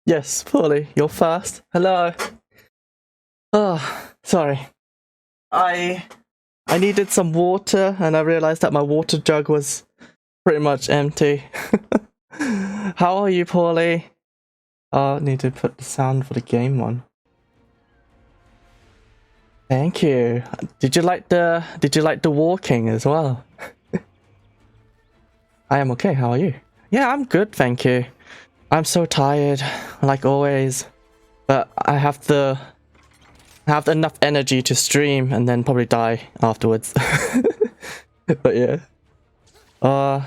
Yes, Polly, you're first. Hello. Oh, sorry. I needed some water and I realized that my water jug was pretty much empty. How are you, Polly? I need to put the sound for the game on. Thank you. Did you like the walking as well? I am okay. How are you? Yeah, I'm good, thank you. I'm so tired, like always. But I have enough energy to stream and then probably die afterwards. But yeah. What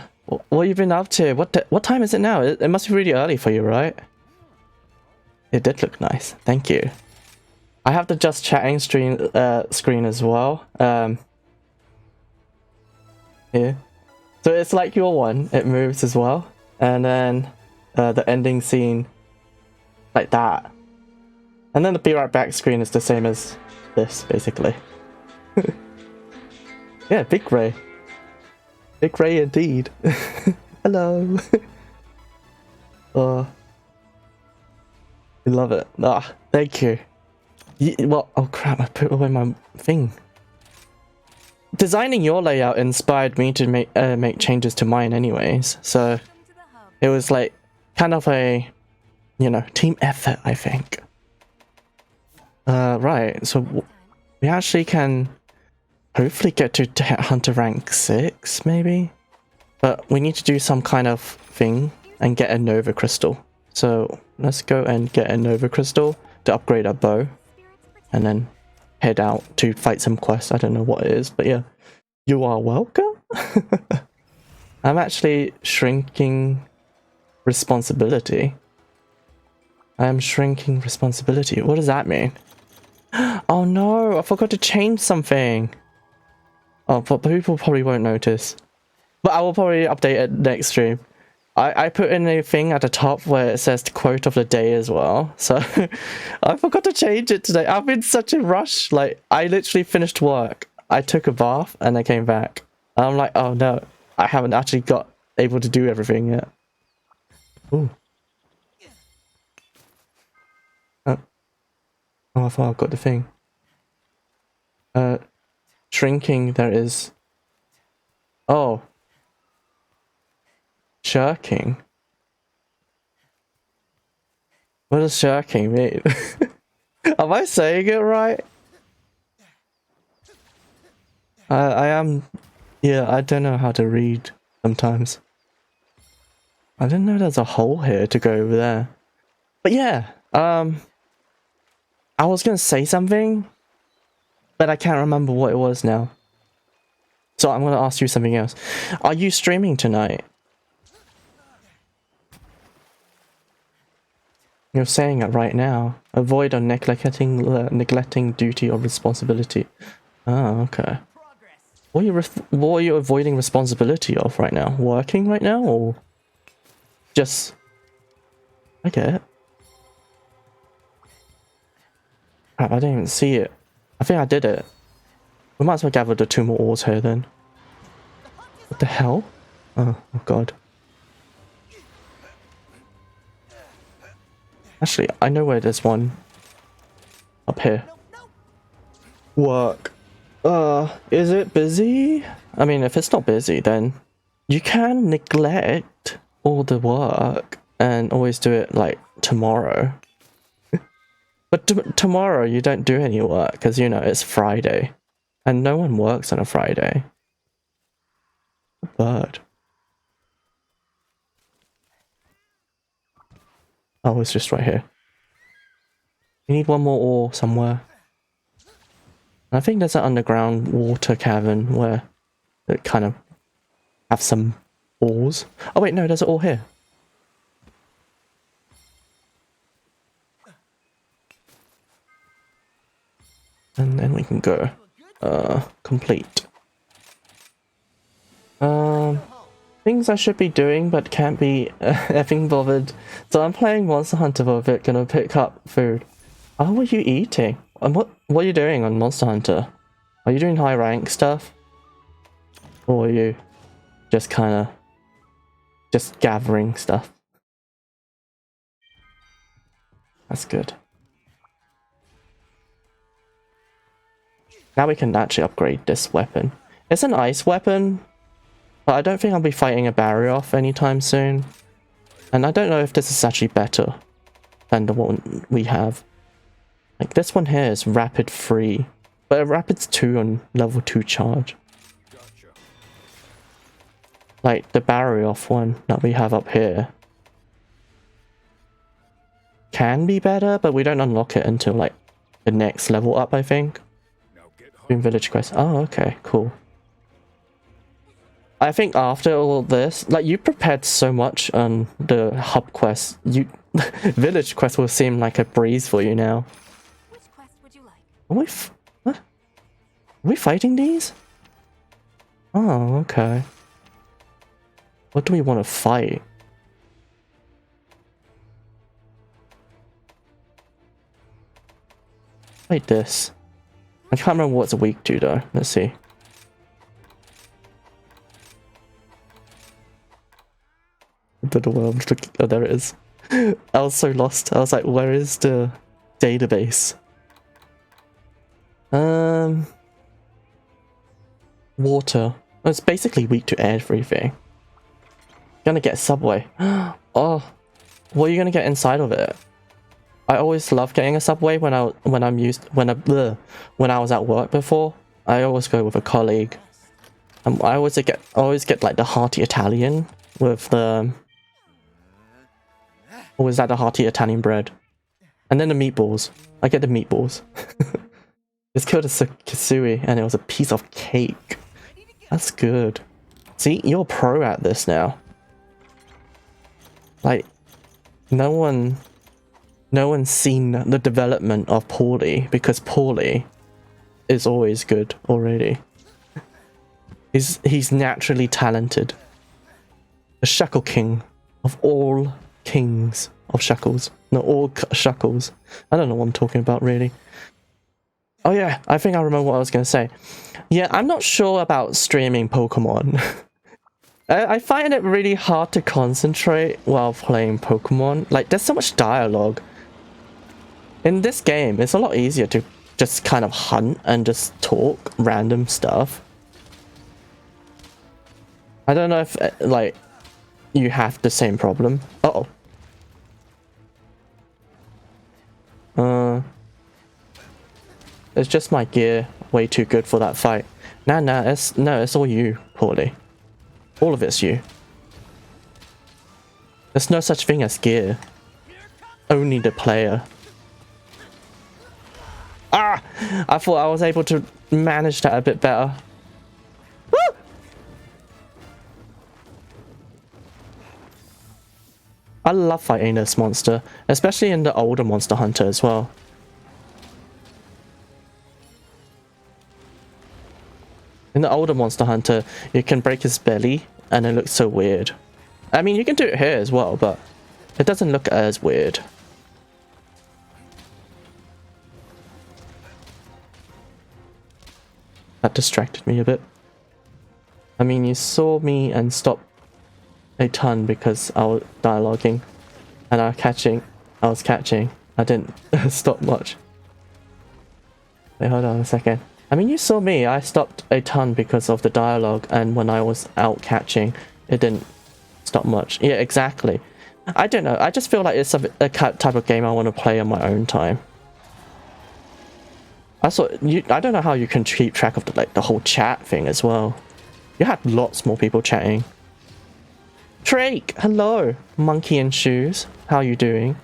have you been up to? What time is it now? It must be really early for you, right? It did look nice. Thank you. I have the just chatting screen as well. Here. So it's like your one. It moves as well, and then the ending scene, like that, and then the be right back screen is the same as this, basically. Yeah, Big Ray. Big Ray indeed. Hello. I love it. Ah, thank you. Well, oh crap, I put away my thing. Designing your layout inspired me to make changes to mine anyways, so it was like kind of a, you know, team effort, I think. Right, so we actually can hopefully get to Hunter rank 6, maybe? But we need to do some kind of thing and get a Nova Crystal. So let's go and get a Nova Crystal to upgrade our bow. And then head out to fight some quests. I don't know what it is, but yeah. You are welcome? I'm actually shrinking responsibility. I am shrinking responsibility. What does that mean? Oh no, I forgot to change something. Oh, but people probably won't notice. But I will probably update it next stream. I put in a thing at the top where it says the quote of the day as well. So I forgot to change it today. I've been such a rush. Like, I literally finished work. I took a bath and I came back. And I'm like, oh no, I haven't actually got able to do everything yet. Ooh. Oh, I thought I got the thing. Shrinking, there is... Oh. Shirking. What does shirking mean? Am I saying it right? I am... Yeah, I don't know how to read sometimes. I didn't know there's a hole here to go over there. But yeah, I was gonna say something, but I can't remember what it was now. So I'm gonna ask you something else. Are you streaming tonight? You're saying it right now. Avoid on neglecting duty or responsibility. Oh, okay. What are you avoiding responsibility of right now? Working right now, or just... I get it. I didn't even see it. I think I did it. We might as well gather the 2 more ores here then. What the hell? Oh god. Actually, I know where there's one. Up here. Work. Is it busy? I mean, if it's not busy, then you can neglect all the work and always do it like tomorrow. But tomorrow you don't do any work because, you know, it's Friday and no one works on a Friday. Bird. Oh, it's just right here. We need one more ore somewhere. I think there's an underground water cavern where it kind of have some ores. Oh wait, no, there's an ore here. And then we can go. Complete. Things I should be doing but can't be effing bothered. So I'm playing Monster Hunter for a bit, gonna pick up food. Oh, what are you eating? And what are you doing on Monster Hunter? Are you doing high rank stuff? Or are you just kinda just gathering stuff? That's good. Now we can actually upgrade this weapon. It's an ice weapon, but I don't think I'll be fighting a barrier off anytime soon. And I don't know if this is actually better than the one we have. Like this one here is rapid 3, but rapid's 2 on level 2 charge. Like the barrier off one that we have up here can be better, but we don't unlock it until like the next level up, I think. Doing village quest. Oh, okay, cool. I think after all this, like you prepared so much on the hub quest, village quest will seem like a breeze for you now. Which quest would you like? What? Are we fighting these? Oh, okay. What do we want to fight? Fight this. I can't remember what's weak to though. Let's see. But the world, oh, there it is. I was so lost. I was like, where is the database? Water. Oh, it's basically weak to everything. Gonna get a subway. Oh, what are you gonna get inside of it? I always love getting a subway when I was at work before. I always go with a colleague. I always get like the hearty Italian with the. Or was that the hearty Italian bread? And then the meatballs. I get the meatballs. It's killed a Kisui and it was a piece of cake. That's good. See, you're pro at this now. Like, no one's seen the development of Paulie because Paulie is always good already. He's naturally talented. The Shackle King of all kings of shackles. Not all shackles. I don't know what I'm talking about really. Oh yeah, I think I remember what I was going to say. Yeah, I'm not sure about streaming Pokemon. I find it really hard to concentrate while playing Pokemon. Like, there's so much dialogue. In this game, it's a lot easier to just kind of hunt and just talk random stuff. I don't know if, like, you have the same problem. Uh-oh. It's just my gear way too good for that fight. Nah, it's all you, Paulie. All of it's you. There's no such thing as gear. Only the player. Ah! I thought I was able to manage that a bit better. Woo! I love fighting this monster, especially in the older Monster Hunter as well. In the older Monster Hunter, you can break his belly and it looks so weird. I mean, you can do it here as well, but it doesn't look as weird. That distracted me a bit. I mean, you saw me and stopped a ton because I was dialoguing and I was catching. I didn't stop much. Wait, hold on a second. I mean, you saw me. I stopped a ton because of the dialogue, and when I was out catching, it didn't stop much. Yeah, exactly. I don't know. I just feel like it's a type of game I want to play on my own time. I don't know how you can keep track of the whole chat thing as well. You had lots more people chatting. Drake, hello, monkey in shoes. How you doing?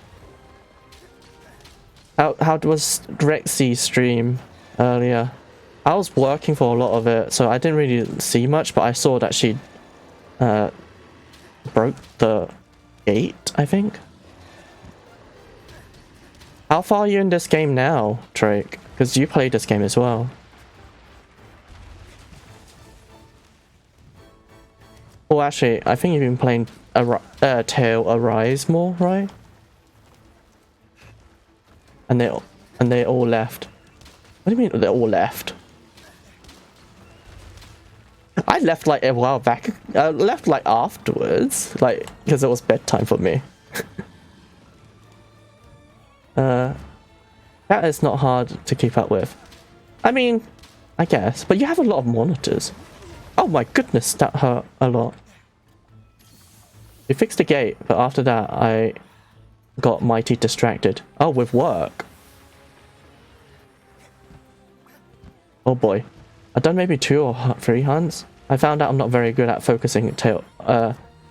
How was Rexy's stream earlier? I was working for a lot of it, so I didn't really see much, but I saw that she broke the gate, I think. How far are you in this game now, Drake? Because you played this game as well. Oh, actually, I think you've been playing Tale Arise more, right? And they all left. What do you mean they all left? I left like a while back. I left like afterwards, like because it was bedtime for me. That is not hard to keep up with. I mean, I guess, but you have a lot of monitors. Oh my goodness, that hurt a lot. We fixed the gate, but after that I got mighty distracted. Oh, with work. Oh boy. I've done maybe 2 or 3 hunts. I found out I'm not very good at focusing tail.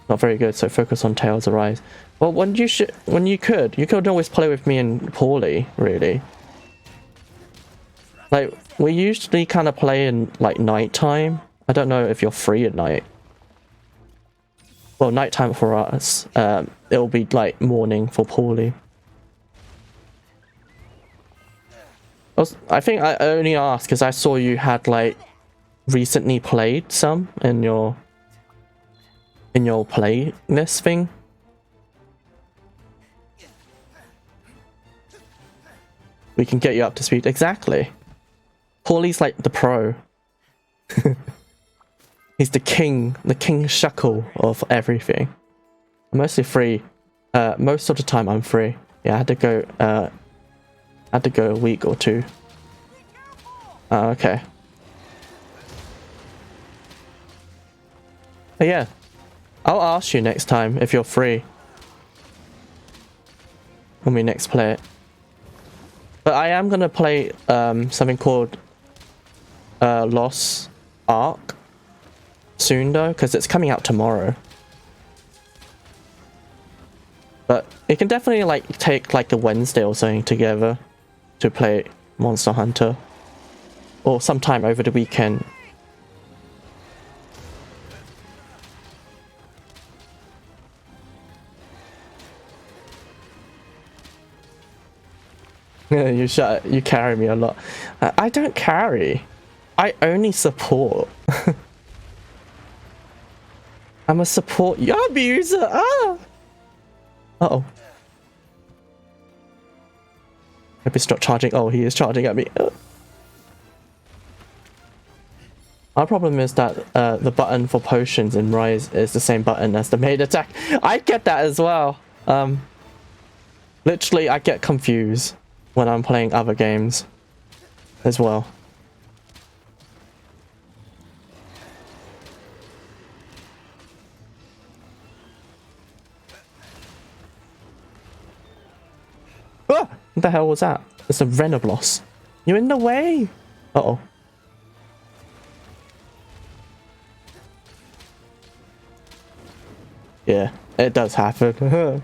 Not very good, so focus on Tails Arise. Well, when you could always play with me and Paulie, really. Like, we usually kind of play in, like, nighttime. I don't know if you're free at night. Well, nighttime for us. It'll be, like, morning for Paulie. I think I only asked because I saw you had, like, recently played some in your playlist thing. We can get you up to speed. Exactly. Paulie's like the pro. He's the king shuckle of everything. I'm mostly free. Most of the time I'm free. Yeah, I had to go a week or 2. Oh, okay. But yeah, I'll ask you next time if you're free when we next play it. But I am gonna play something called Lost Ark soon though, because it's coming out tomorrow. But it can definitely like take like a Wednesday or something together to play Monster Hunter, or sometime over the weekend. You carry me a lot. I don't carry. I only support. I'm a support abuser. Ah. Uh-oh. Maybe stop charging. Oh, he is charging at me. Our problem is that the button for potions in Rise is the same button as the main attack. I get that as well. Literally, I get confused when I'm playing other games as well. Ah! What the hell was that? It's a Renoblos. You're in the way! Uh-oh. Yeah, it does happen.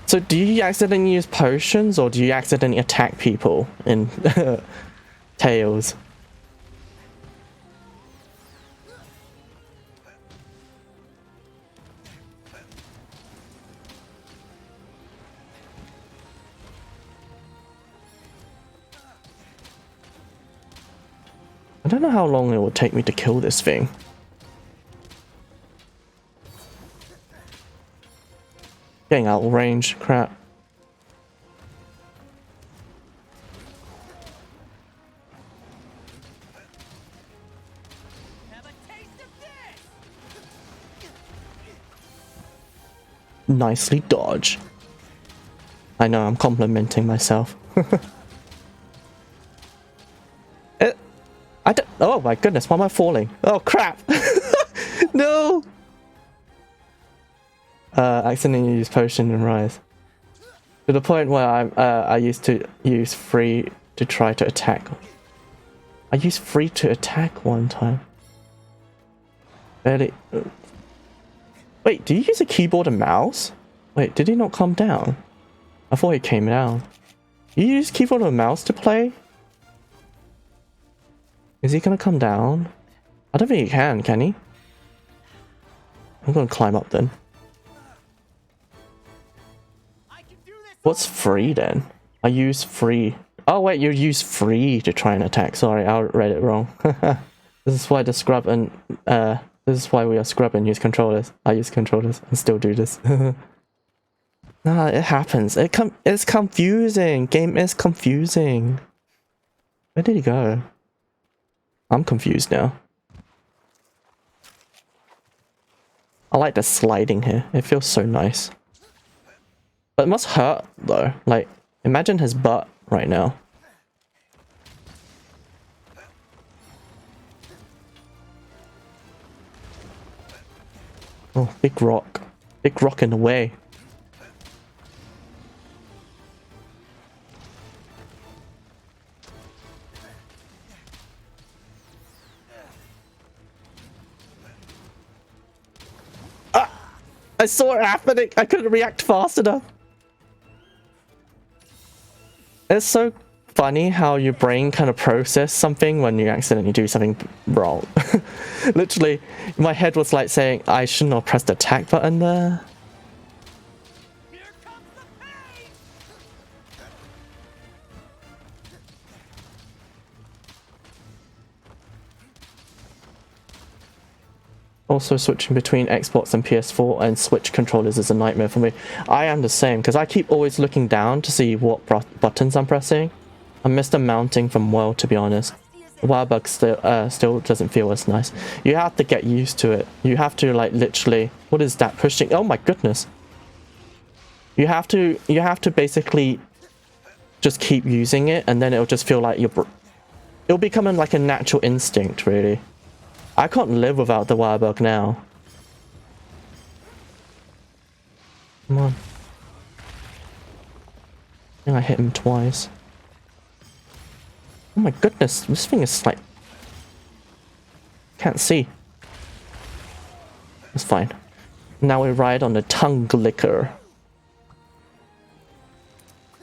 So do you accidentally use potions, or do you accidentally attack people in Tails? I don't know how long it will take me to kill this thing. Getting out of range, crap. Nicely dodge. I know, I'm complimenting myself. Oh my goodness, why am I falling? Oh crap! No! Accidentally use potion and Rise. To the point where I used to use free to try to attack. I used free to attack one time. Barely. Wait, do you use a keyboard and mouse? Wait, did he not come down? I thought he came down. You use keyboard and mouse to play? Is he gonna come down? I don't think he can he? I'm gonna climb up then. What's free then? I use free. Oh wait, you use free to try and attack. Sorry, I read it wrong. This is why the scrub and this is why we are scrub and use controllers. I use controllers and still do this. Nah, it happens. It's confusing. Game is confusing. Where did he go? I'm confused now. I like the sliding here. It feels so nice. But it must hurt though. Like, imagine his butt right now. Oh, big rock. Big rock in the way. I saw it happening. I couldn't react fast enough. It's so funny how your brain kind of process something when you accidentally do something wrong. Literally, my head was like saying, I shouldn't have pressed the attack button there. Also, switching between Xbox and PS4 and Switch controllers is a nightmare for me. I am the same, because I keep always looking down to see what buttons I'm pressing. I miss the mounting from WoW, to be honest. Wirebug still doesn't feel as nice. You have to get used to it. You have to, like, literally... What is that pushing? Oh my goodness! You have to basically just keep using it, and then it'll just feel like it'll become like a natural instinct, really. I can't live without the wirebug now. Come on. I think I hit him twice. Oh my goodness, this thing is like... Can't see. It's fine. Now we ride on the tongue licker.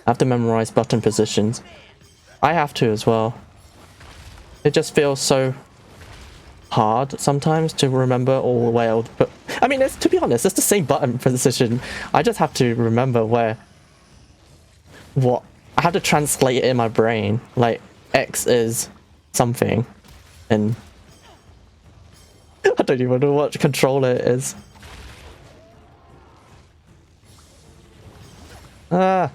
I have to memorize button positions. I have to as well. It just feels so hard sometimes to remember all where I would put... I mean, to be honest, it's the same button position. I just have to remember what... I have to translate it in my brain. Like, X is something. And... I don't even know what controller it is. Ah!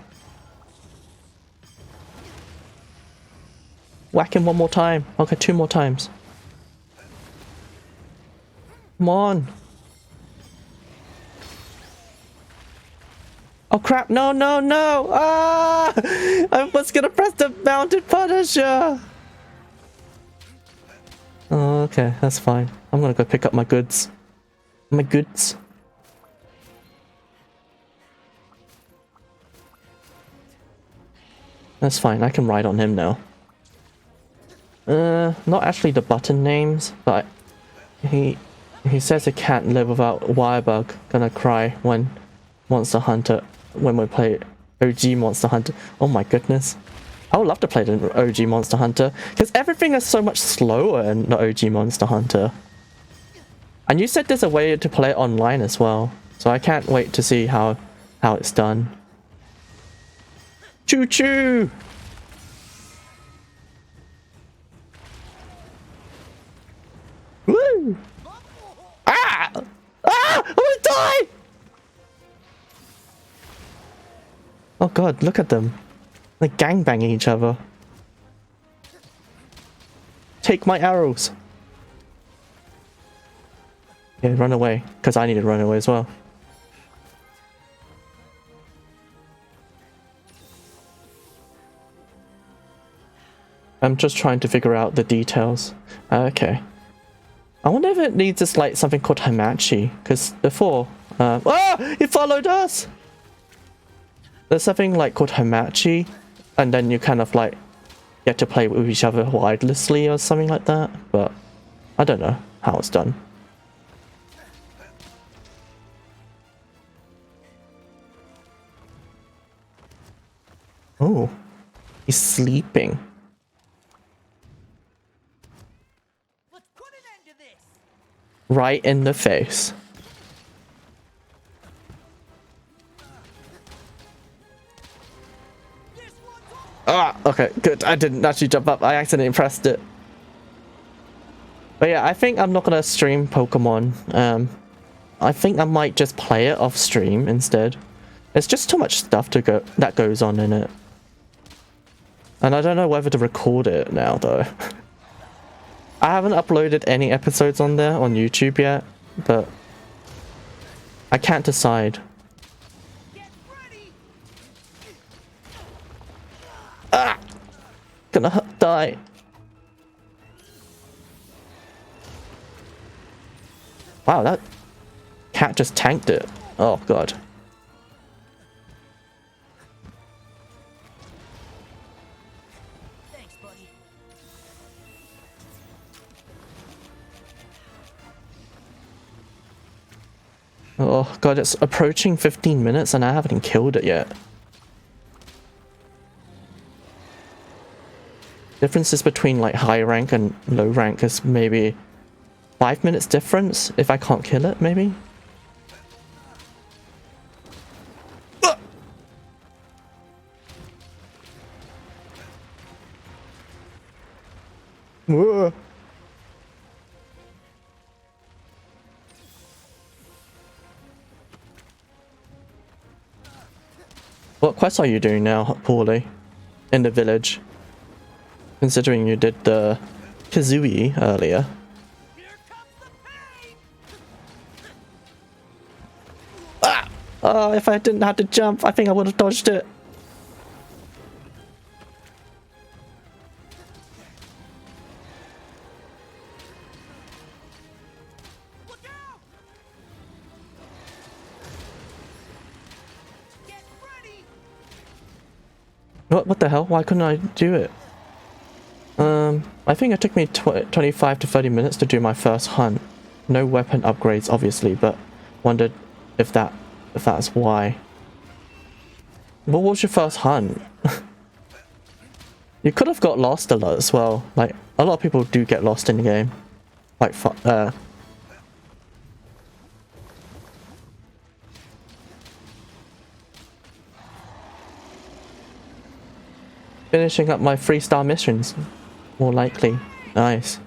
Whack him one more time. Okay, 2 more times. Come on. Oh crap, no, no, no! Ah! I was gonna press the mounted punisher! Oh, okay, that's fine. I'm gonna go pick up my goods. My goods. That's fine, I can ride on him now. Not actually the button names, but he says he can't live without Wirebug. Gonna cry when Monster Hunter, when we play OG Monster Hunter. Oh my goodness. I would love to play the OG Monster Hunter, because everything is so much slower in the OG Monster Hunter. And you said there's a way to play it online as well, so I can't wait to see how it's done. Choo choo! Woo! Ah! Ah! I'm gonna die! Oh god, look at them. They're gangbanging each other. Take my arrows! Yeah, run away, because I need to run away as well. I'm just trying to figure out the details. Okay. I wonder if it needs this, like, something called Hamachi, because before... oh! It followed us! There's something, like, called Hamachi, and then you kind of, like, get to play with each other wirelessly or something like that, but I don't know how it's done. Oh, he's sleeping. Let's put an end to this. Right in the face. Ah, okay, good. I didn't actually jump up. I accidentally pressed it. But yeah, I think I'm not gonna stream Pokemon. I think I might just play it off stream instead. There's just too much stuff that goes on in it. And I don't know whether to record it now though. I haven't uploaded any episodes on there on YouTube yet, but I can't decide. Get ready. Gonna die. Wow, that cat just tanked it. Oh god. Thanks, buddy. Oh god, it's approaching 15 minutes and I haven't killed it yet. Differences between like high rank and low rank is maybe 5 minutes difference if I can't kill it, maybe? Whoa. What quests are you doing now, Paulie? In the village? Considering you did the Kazooie earlier. Here comes the pain! Ah! Oh, if I didn't have to jump, I think I would have dodged it. Look out! Get ready! What the hell? Why couldn't I do it? I think it took me 25 to 30 minutes to do my first hunt. No weapon upgrades, obviously, but wondered if that's why. What was your first hunt? You could have got lost a lot as well. Like, a lot of people do get lost in the game. Like, finishing up my 3-star missions. More likely. Nice.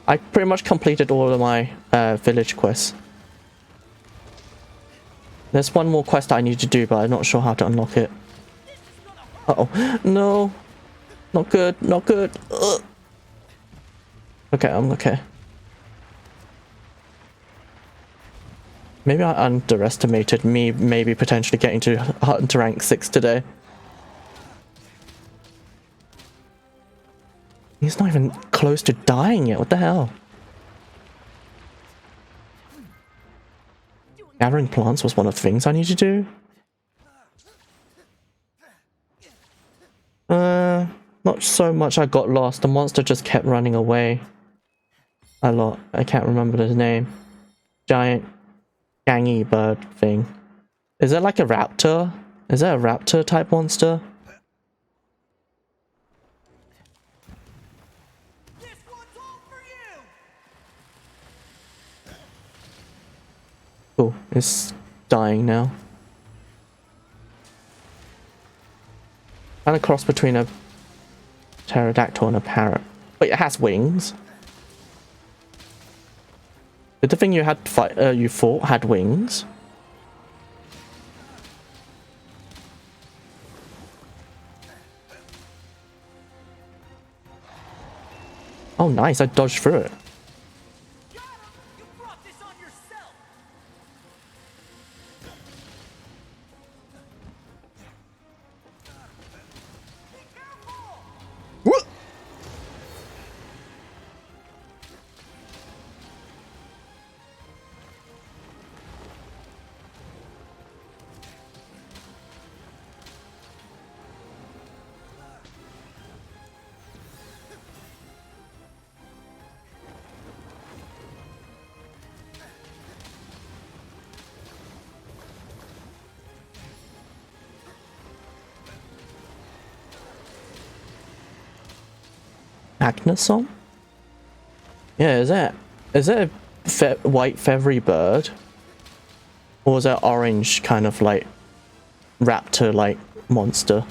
I pretty much completed all of my village quests. There's one more quest I need to do, but I'm not sure how to unlock it. Uh-oh. No. Not good. Not good. Ugh. Okay, I'm okay. Maybe I underestimated me maybe potentially getting to Hunter rank 6 today. He's not even close to dying yet. What the hell? Gathering plants was one of the things I need to do. Not so much I got lost. The monster just kept running away. A lot. I can't remember his name. Giant gangy bird thing. Is that like a raptor? Is that a raptor type monster? This one's all for you! Oh, it's dying now. Kind of cross between a pterodactyl and a parrot. Wait, it has wings. Did the thing you had you fought had wings? Oh, nice! I dodged through it. Got him! You brought this on yourself! Be careful! What? Agneson? Yeah, is that a white feathery bird? Or is that orange kind of like raptor like monster?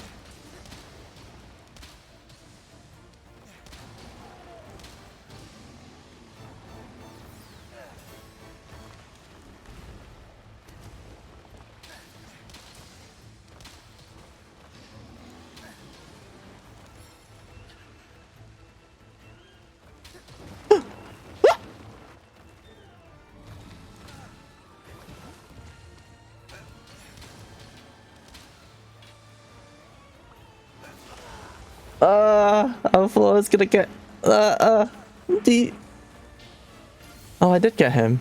I thought I was gonna get. The. Oh, I did get him.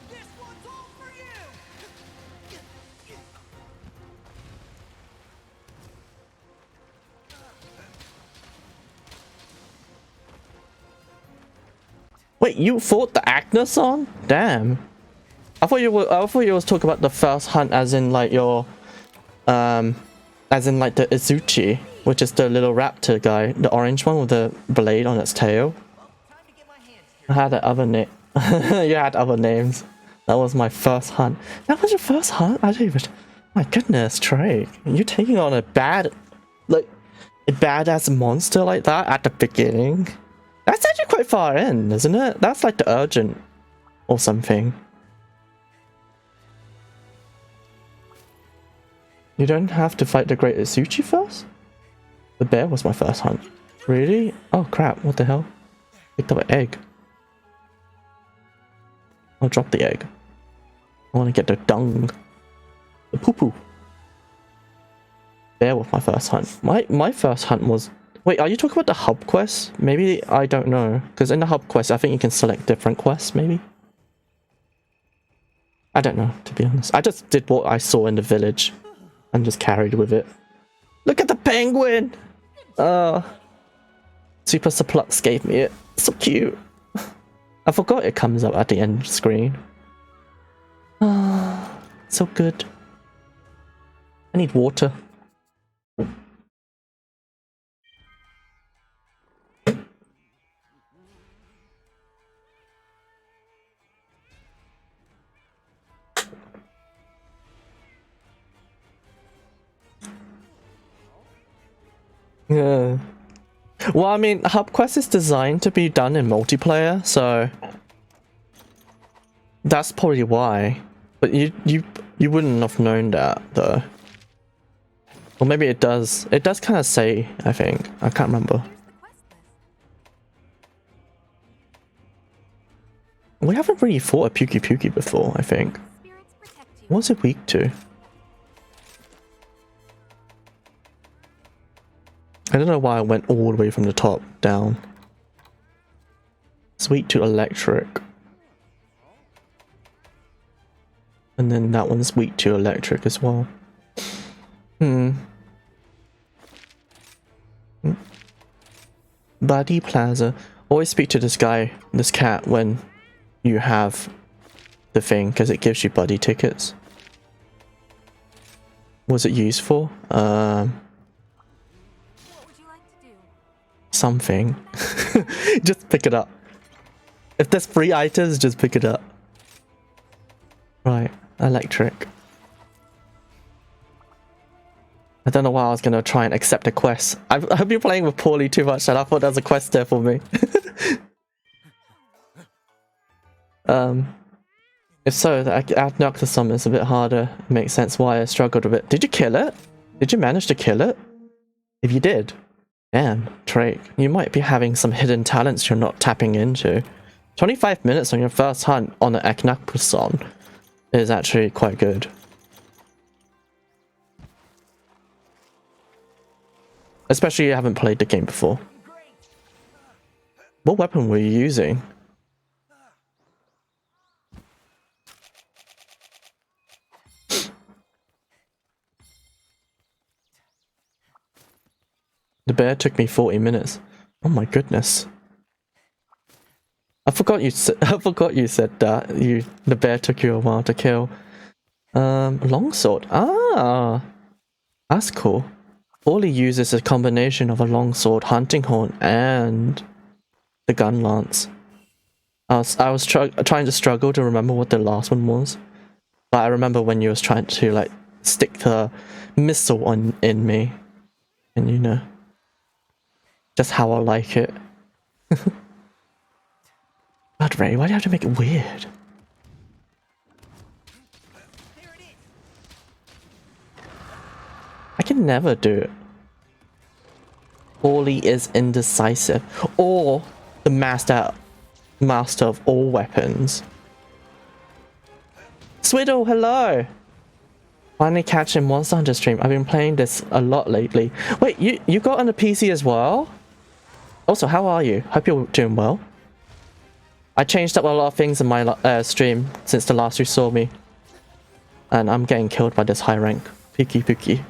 This one's all for you! Wait, you fought the Agnes song? Damn. I thought you were. I thought you was talking about the first hunt, as in like your, as in like the Izuchi, which is the little raptor guy, the orange one with the blade on its tail. Time to get my hands I had that other name. You had other names. That was my first hunt. That was your first hunt? I don't even. My goodness, Trey, you're taking on a like, a badass monster like that at the beginning. That's actually quite far in, isn't it? That's like the urgent or something. You don't have to fight the Great Isuchi first? The bear was my first hunt. Really? Oh crap, what the hell? Picked up an egg. I'll drop the egg. I want to get the dung. The poo-poo. Bear was my first hunt. My first hunt was... Wait, are you talking about the hub quest? Maybe, I don't know. Because in the hub quest, I think you can select different quests, maybe? I don't know, to be honest. I just did what I saw in the village. And just carried with it. Look at the penguin! Super Suplux gave me it. So cute. I forgot it comes up at the end screen. Ah, so good. I need water. Yeah. Well, I mean, hub quest is designed to be done in multiplayer, so that's probably why. But you wouldn't have known that though. Or maybe it does. It does kind of say, I think. I can't remember. Here's the quest list. We haven't really fought a Puki Puki before, I think. Spirits protect you. What's it weak to? I don't know why I went all the way from the top down. It's weak to electric. And then that one's weak to electric as well. Buddy Plaza. Always speak to this guy, this cat, when you have the thing, because it gives you buddy tickets. Was it useful? What would you like to do? Something. Just pick it up. If there's free items, just pick it up. Right, electric. I don't know why I was gonna try and accept a quest. I've been playing with Paulie too much and I thought there was a quest there for me. If so, the Noctisum is a bit harder. It makes sense why I struggled a bit. Did you kill it? Did you manage to kill it? If you did, damn, Drake, you might be having some hidden talents you're not tapping into. 25 minutes on your first hunt on the Aknakpuson is actually quite good. Especially if you haven't played the game before. What weapon were you using? The bear took me 40 minutes. Oh my goodness. I forgot you said that. The bear took you a while to kill. Longsword. Ah, that's cool. Paulie uses a combination of a longsword, hunting horn, and the gun lance. I was trying to struggle to remember what the last one was, but I remember when you was trying to like stick the missile in me, and you know, just how I like it. God, Ray, why do you have to make it weird? There it is. can never do it. Paulie is indecisive. Or the master of all weapons. Swiddle, hello! Finally catching Monster Hunter stream. I've been playing this a lot lately. Wait, you got on the PC as well? Also, how are you? Hope you're doing well. I changed up a lot of things in my stream since the last you saw me. And I'm getting killed by this high rank. Pookie pookie.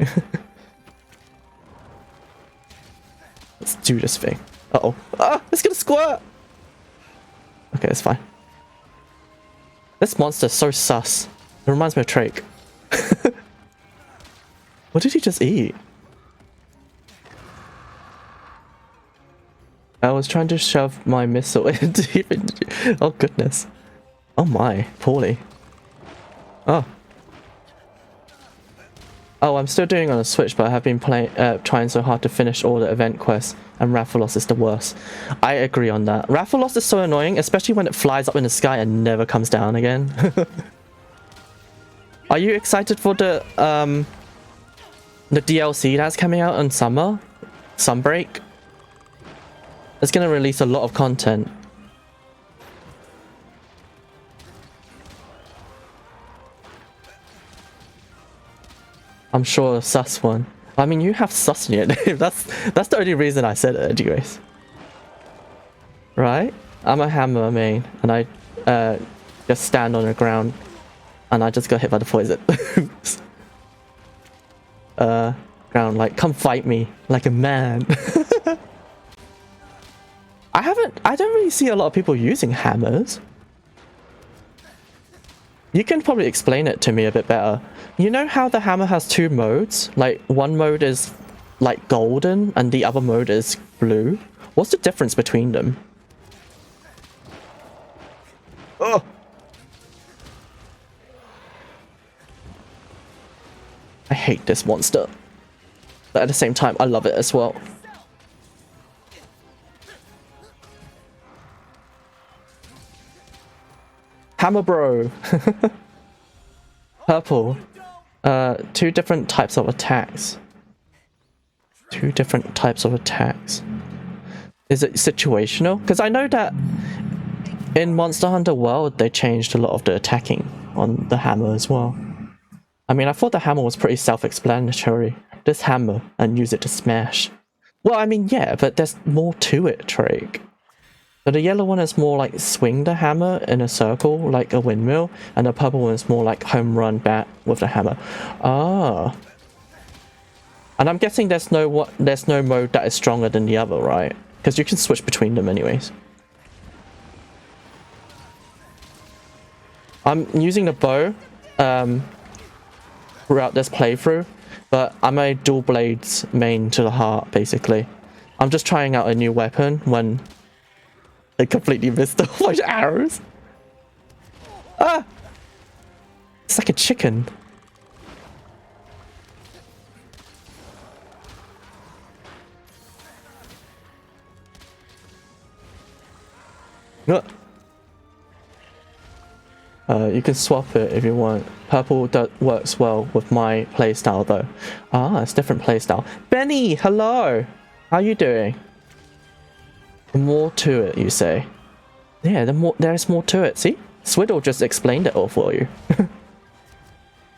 Let's do this thing. Uh-oh. Ah, it's gonna squirt! Okay, it's fine. This monster's so sus. It reminds me of Drake. What did he just eat? I was trying to shove my missile into even. Oh goodness. Oh my, poorly. Oh. Oh, I'm still doing on a Switch, but I have been trying so hard to finish all the event quests, and Rathalos is the worst. I agree on that. Rathalos is so annoying, especially when it flies up in the sky and never comes down again. Are you excited for the DLC that's coming out in summer? Sunbreak? It's gonna release a lot of content. I'm sure a sus one. I mean, you have sus in your name. That's the only reason I said it, anyways. Right? I'm a hammer main, and I just stand on the ground, and I just got hit by the poison. Ground like, come fight me like a man. I don't really see a lot of people using hammers. You can probably explain it to me a bit better. You know how the hammer has two modes? Like, one mode is like golden and the other mode is blue. What's the difference between them? Oh! I hate this monster. But at the same time, I love it as well. Hammer bro! Purple. Two different types of attacks. Two different types of attacks. Is it situational? Because I know that in Monster Hunter World, they changed a lot of the attacking on the hammer as well. I mean, I thought the hammer was pretty self-explanatory. Just hammer and use it to smash. Well, I mean, yeah, but there's more to it, Drake. So the yellow one is more like swing the hammer in a circle, like a windmill, and the purple one is more like home run bat with the hammer. Ah. And I'm guessing there's no mode that is stronger than the other, right? Because you can switch between them anyways. I'm using the bow throughout this playthrough, but I'm a dual blades main to the heart, basically. I'm just trying out a new weapon when I completely missed all my arrows. Ah! It's like a chicken. You can swap it if you want. Purple works well with my playstyle though. Ah, it's different playstyle. Benny, hello! How you doing? More to it, you say? Yeah, there's more to it. See? Swiddle just explained it all for you.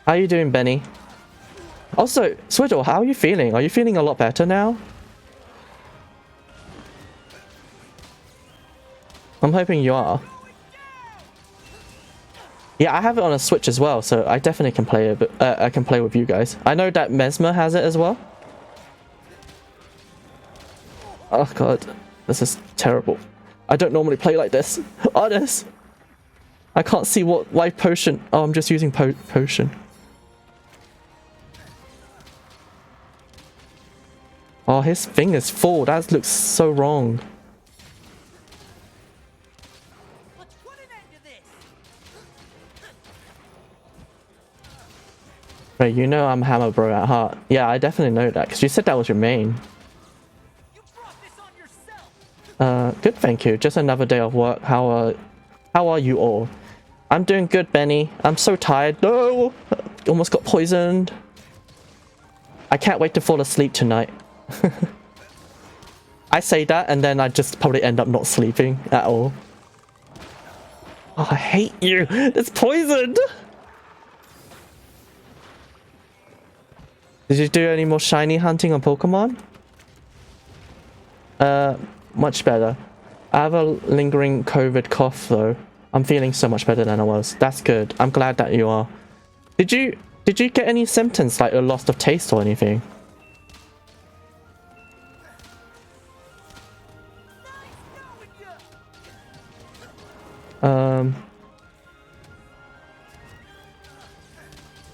How you doing, Benny? Also, Swiddle, how are you feeling? Are you feeling a lot better now? I'm hoping you are. Yeah, I have it on a Switch as well, so I definitely can play it. But I can play with you guys. I know that Mesmer has it as well. Oh god, this is terrible. I don't normally play like this. Honest. I can't see why potion. Oh, I'm just using potion. Oh, his thing is full. That looks so wrong. Let's put an end to this. Right, you know I'm Hammer Bro at heart. Yeah, I definitely know that because you said that was your main. You brought this on yourself. Good, thank you. Just another day of work. How are you all? I'm doing good, Benny. I'm so tired. No, almost got poisoned. I can't wait to fall asleep tonight. I say that and then I just probably end up not sleeping at all. Oh, I hate you. It's poisoned. Did you do any more shiny hunting on Pokemon? Much better. I have a lingering COVID cough though. I'm feeling so much better than I was. That's good. I'm glad that you are. Did you get any symptoms like a loss of taste or anything?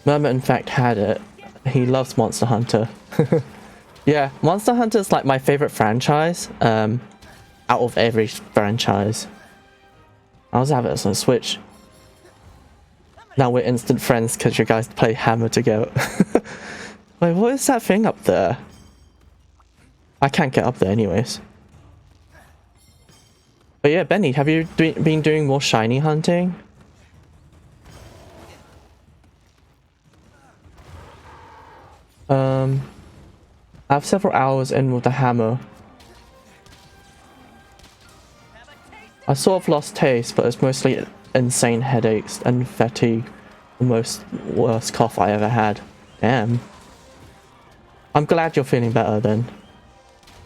Mermit in fact had it. He loves Monster Hunter. Yeah, Monster Hunter is like my favorite franchise. Out of every franchise. I also have it on Switch. Now we're instant friends because you guys play Hammer together. Wait, what is that thing up there? I can't get up there anyways. But yeah, Benny, have you been doing more shiny hunting? I have several hours in with the hammer. I sort of lost taste, but it's mostly insane headaches and fatigue. The most worst cough I ever had. Damn. I'm glad you're feeling better then.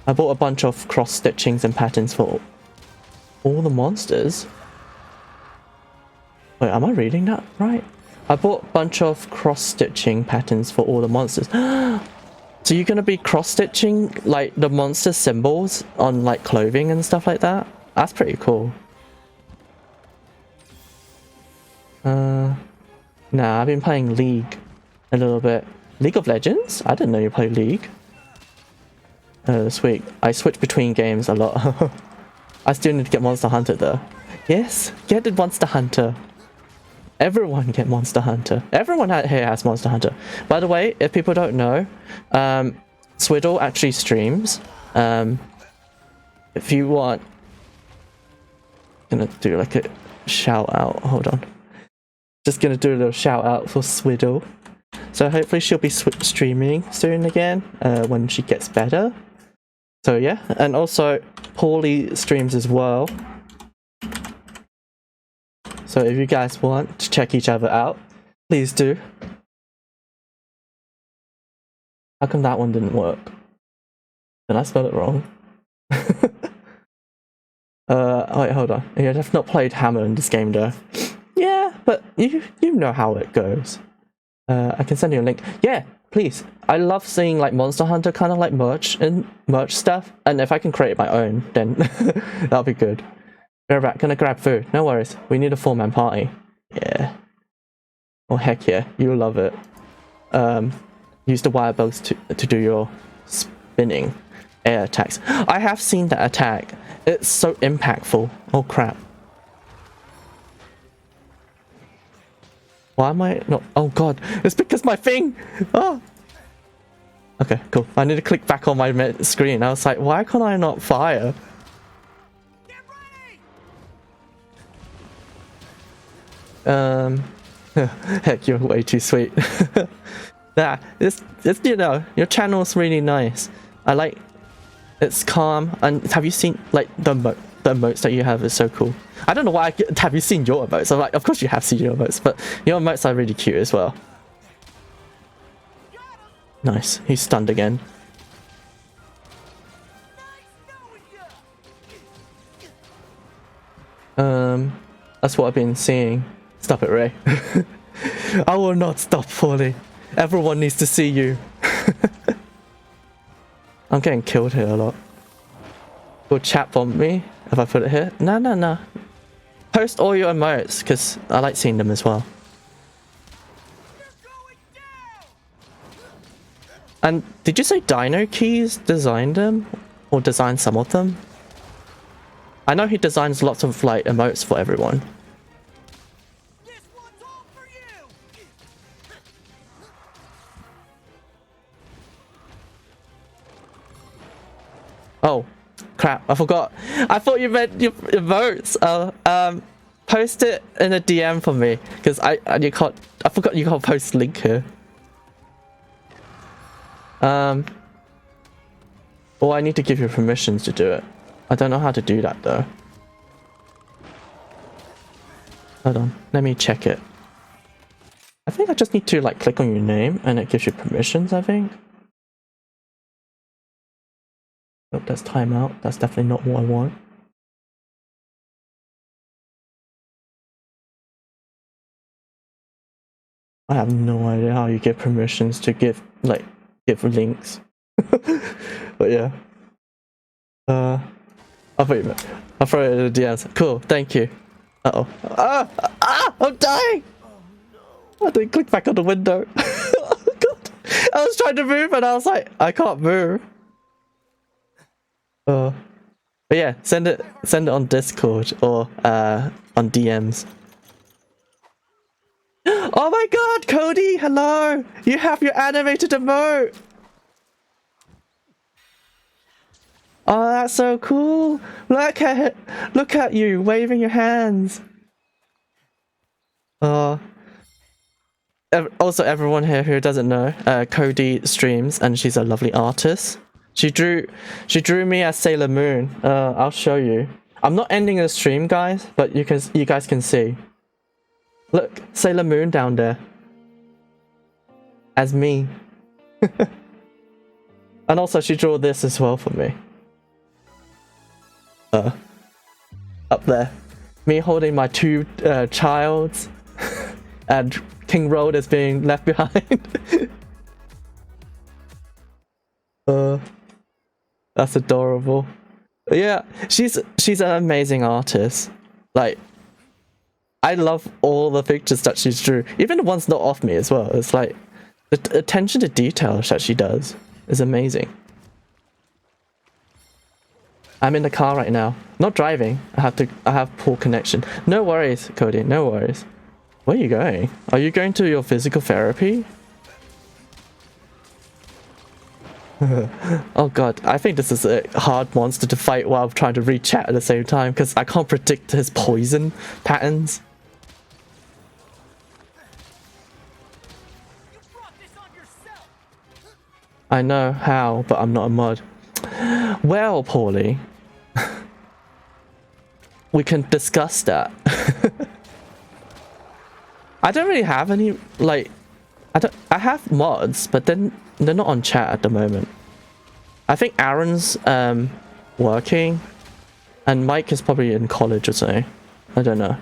I bought a bunch of cross stitchings and patterns for all the monsters. Wait, am I reading that right? I bought a bunch of cross stitching patterns for all the monsters. So you're gonna be cross stitching like the monster symbols on like clothing and stuff like that? That's pretty cool. Nah, I've been playing League a little bit. League of Legends? I didn't know you played League. This week. I switch between games a lot. I still need to get Monster Hunter though. Yes, get the Monster Hunter. Everyone get Monster Hunter. Everyone here has Monster Hunter. By the way, if people don't know, Swiddle actually streams. If you want... I'm gonna do like a shout out. Hold on. Just gonna do a little shout out for Swiddle. So hopefully she'll be streaming soon again when she gets better. So yeah, and also Paulie streams as well. So if you guys want to check each other out, please do. How come that one didn't work? Did I spell it wrong? Wait, hold on. You have not played Hammer in this game though. Yeah, but you know how it goes. I can send you a link. Yeah, please. I love seeing like Monster Hunter kind of like merch stuff. And if I can create my own, then that'll be good. We're back. Gonna grab food. No worries. We need a 4-man party. Yeah. Oh heck yeah. You'll love it. Use the wire bugs to do your spinning air attacks. I have seen that attack. It's so impactful. Oh crap. Why am I not? Oh god. It's because my thing. Oh. Okay, cool. I need to click back on my screen. I was like, why can't I not fire? Heck, you're way too sweet. Yeah, it's you know, your channel's really nice. I like it's calm. And have you seen like the emotes that you have is so cool. I don't know why have you seen your emotes? I'm like, of course you have seen your emotes, but your emotes are really cute as well. Nice, he's stunned again. That's what I've been seeing. Stop it, Ray. I will not stop falling. Everyone needs to see you. I'm getting killed here a lot. Will chat bomb me if I put it here? No. Post all your emotes because I like seeing them as well. And did you say Dino Keys designed them? Or designed some of them? I know he designs lots of like emotes for everyone. This one's all for you. Oh, crap, I forgot. I thought you meant your emotes. Post it in a DM for me. Because I forgot you can't post link here. Well, I need to give you permissions to do it. I don't know how to do that though. Hold on, let me check it. I think I just need to like click on your name and it gives you permissions, I think. Nope, that's timeout. That's definitely not what I want. I have no idea how you get permissions to give links. But yeah. I'll put it. I'll throw it in the DMs. Cool, thank you. Uh-oh. I'm dying! I didn't click back on the window. Oh god. I was trying to move and I was like, I can't move. But yeah, send it on Discord or on DMs. Oh my god, Cody, hello! You have your animated emote! Oh, that's so cool! Look at it! Look at you, waving your hands! Also, everyone here who doesn't know, Cody streams and she's a lovely artist. She drew me as Sailor Moon. I'll show you. I'm not ending the stream, guys, but you guys can see. Look, Sailor Moon down there. As me. And also she drew this as well for me. Up there. Me holding my two childs. And King Road is being left behind. That's adorable. Yeah, she's an amazing artist. Like, I love all the pictures that she's drew, even the ones not of me as well. It's like the attention to detail that she does is amazing. I'm in the car right now, not driving. I have poor connection. No worries, Cody. No worries. Where are you going? Are you going to your physical therapy? Oh god, I think this is a hard monster to fight while trying to read chat at the same time because I can't predict his poison patterns. You brought this on yourself. I know how, but I'm not a mod. Well, Paulie, we can discuss that. I don't really have any, like, I have mods, but then they're not on chat at the moment. I think Aaron's working and Mike is probably in college or something. I don't know.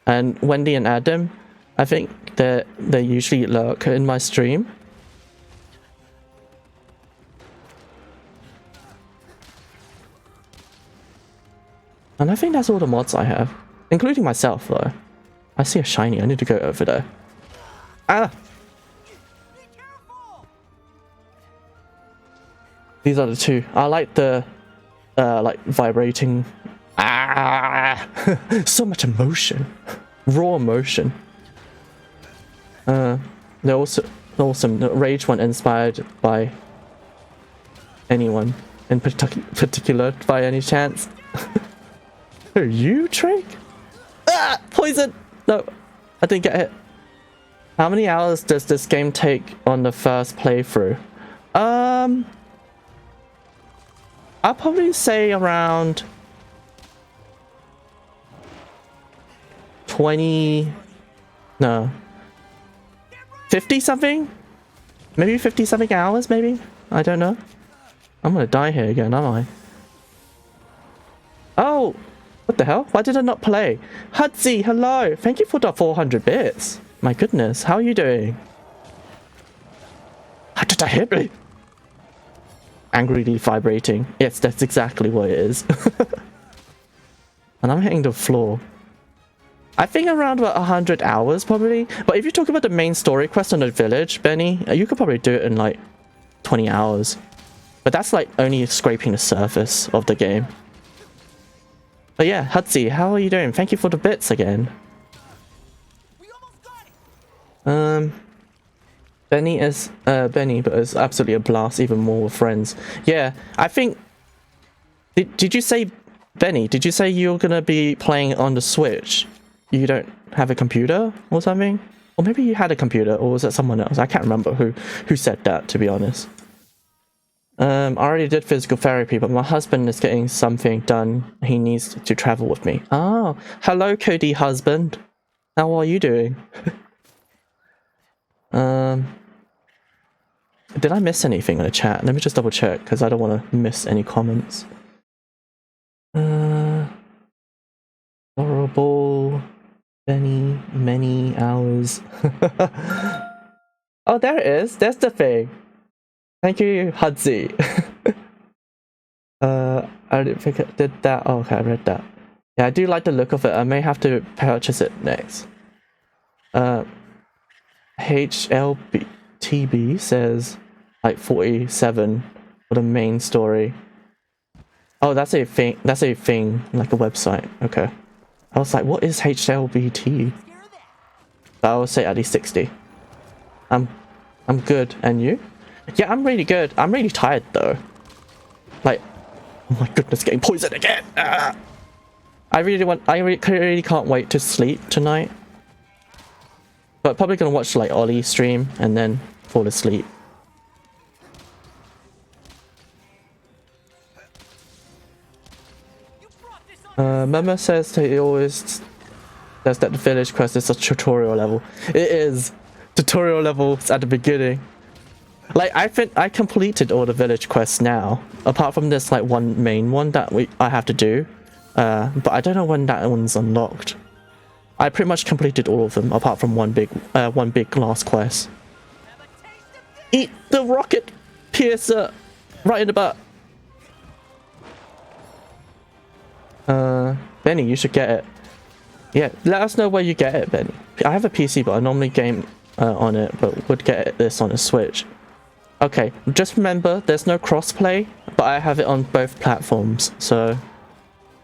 And Wendy and Adam, I think they usually lurk in my stream. And I think that's all the mods I have, including myself though. I see a shiny, I need to go over there. Ah! Be careful. These are the two. I like the like vibrating. Ah! So much emotion. Raw emotion. They're also awesome. The Rage one inspired by anyone in particular by any chance. Are you, Trink? Ah! Poison! No, I didn't get hit. How many hours does this game take on the first playthrough? I'll probably say around 20, no, 50 something? Maybe 50 something hours, maybe? I don't know. I'm gonna die here again, am I? Oh, what the hell? Why did I not play? Hudzy, hello! Thank you for the 400 bits. My goodness, how are you doing? How did that hit me? Angrily vibrating. Yes, that's exactly what it is. And I'm hitting the floor. I think around about 100 hours probably. But if you talk about the main story quest on the village, Benny, you could probably do it in like 20 hours. But that's like only scraping the surface of the game. But yeah, Hudzy, how are you doing? Thank you for the bits again. We almost got it. Benny is Benny, but it's absolutely a blast, even more with friends. Yeah, I think. Did you say, Benny? Did you say you're gonna be playing on the Switch? You don't have a computer or something? Or maybe you had a computer, or was it someone else? I can't remember who said that, to be honest. I already did physical therapy, but my husband is getting something done. He needs to travel with me. Oh, hello, Cody husband. How are you doing? Did I miss anything in the chat? Let me just double check, because I don't want to miss any comments. Horrible. Many hours. Oh, there it is. There's the thing. Thank you, Hudzy. I didn't think it did that. Oh, okay, I read that. Yeah, I do like the look of it. I may have to purchase it next. HLTB says like 47 for the main story. Oh, that's a thing. That's a thing, like a website. Okay. I was like, what is HLBT? But I would say at least 60. I'm good. And you? Yeah, I'm really good. I'm really tired though. Like, oh my goodness, getting poisoned again. Ah! I really can't wait to sleep tonight. But probably gonna watch like Ollie stream and then fall asleep. Mama says that he always says that the village quest is a tutorial level. It is. Tutorial levels at the beginning. Like, I think I completed all the village quests now, apart from this like one main one that I have to do. But I don't know when that one's unlocked. I pretty much completed all of them, apart from one big last quest. Eat the rocket piercer right in the butt. Benny, you should get it. Yeah, let us know where you get it, Benny. I have a PC, but I normally game on it, but would get this on a Switch. Okay, just remember, there's no crossplay, but I have it on both platforms, so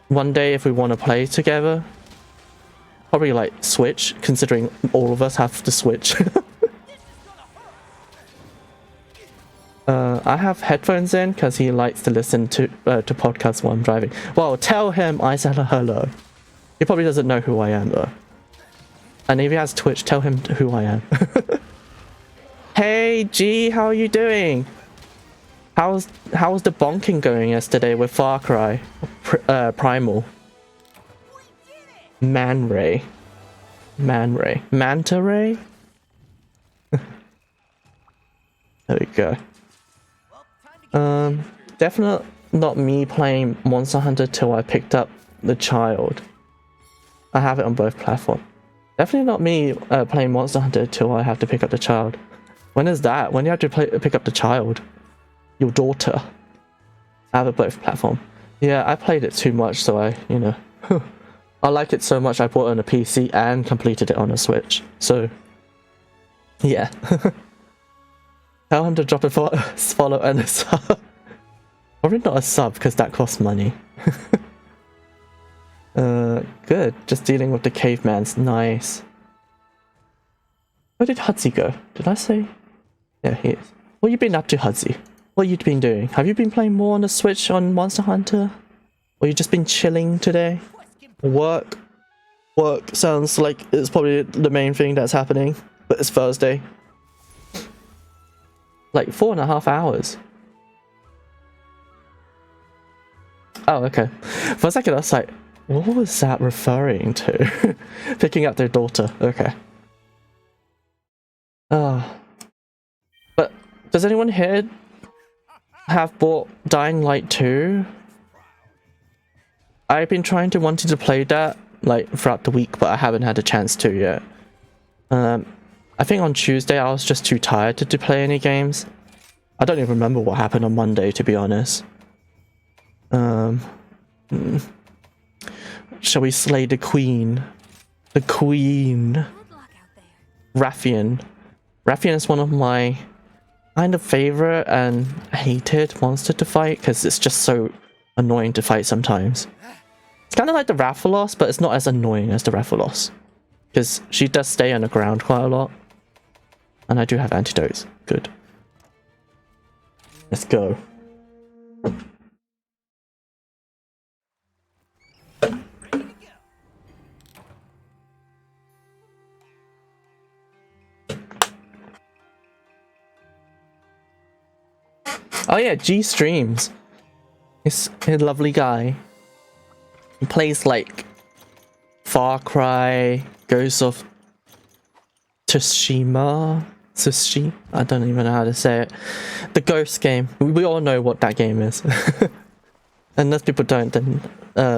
one day if we want to play together, probably like Switch, considering all of us have to Switch. I have headphones in because he likes to listen to podcasts while I'm driving. Well, tell him I said hello. He probably doesn't know who I am though. And if he has Twitch, tell him who I am. Hey G, how are you doing? How's the bonking going yesterday with Far Cry Primal? Manta Ray? There we go. Definitely not me playing Monster Hunter till I picked up the child. I have it on both platforms. Definitely not me playing Monster Hunter till I have to pick up the child. When is that? When you have to pick up the child? Your daughter. I have it both platform. Yeah, I played it too much, so I like it so much I bought it on a PC and completed it on a Switch. So, yeah. Tell him to drop a follow and a sub. Probably not a sub because that costs money. Good. Just dealing with the cavemans. Nice. Where did Hudzy go? Did I say? Yeah, he is. What you been up to, Hudzy? What you been doing? Have you been playing more on the Switch on Monster Hunter? Or you just been chilling today? Work sounds like it's probably the main thing that's happening, but it's Thursday. Like 4.5 hours. Oh, okay. For a second I was like, what was that referring to? Picking up their daughter. Okay. But does anyone here have bought Dying Light 2? I've been wanting to play that like throughout the week, but I haven't had a chance to yet. I think on Tuesday I was just too tired to play any games. I don't even remember what happened on Monday, to be honest. Shall we slay the queen? The queen. Raffian. Raffian is one of my kind of favorite and hated monster to fight because it's just so annoying to fight sometimes. It's kind of like the Rathalos, but it's not as annoying as the Rathalos because she does stay on the ground quite a lot. And I do have antidotes. Good. Let's go. Oh yeah, G streams. He's a lovely guy. He plays like Far Cry, Ghost of Tsushima. I don't even know how to say it. The Ghost game. We all know what that game is. Unless people don't, then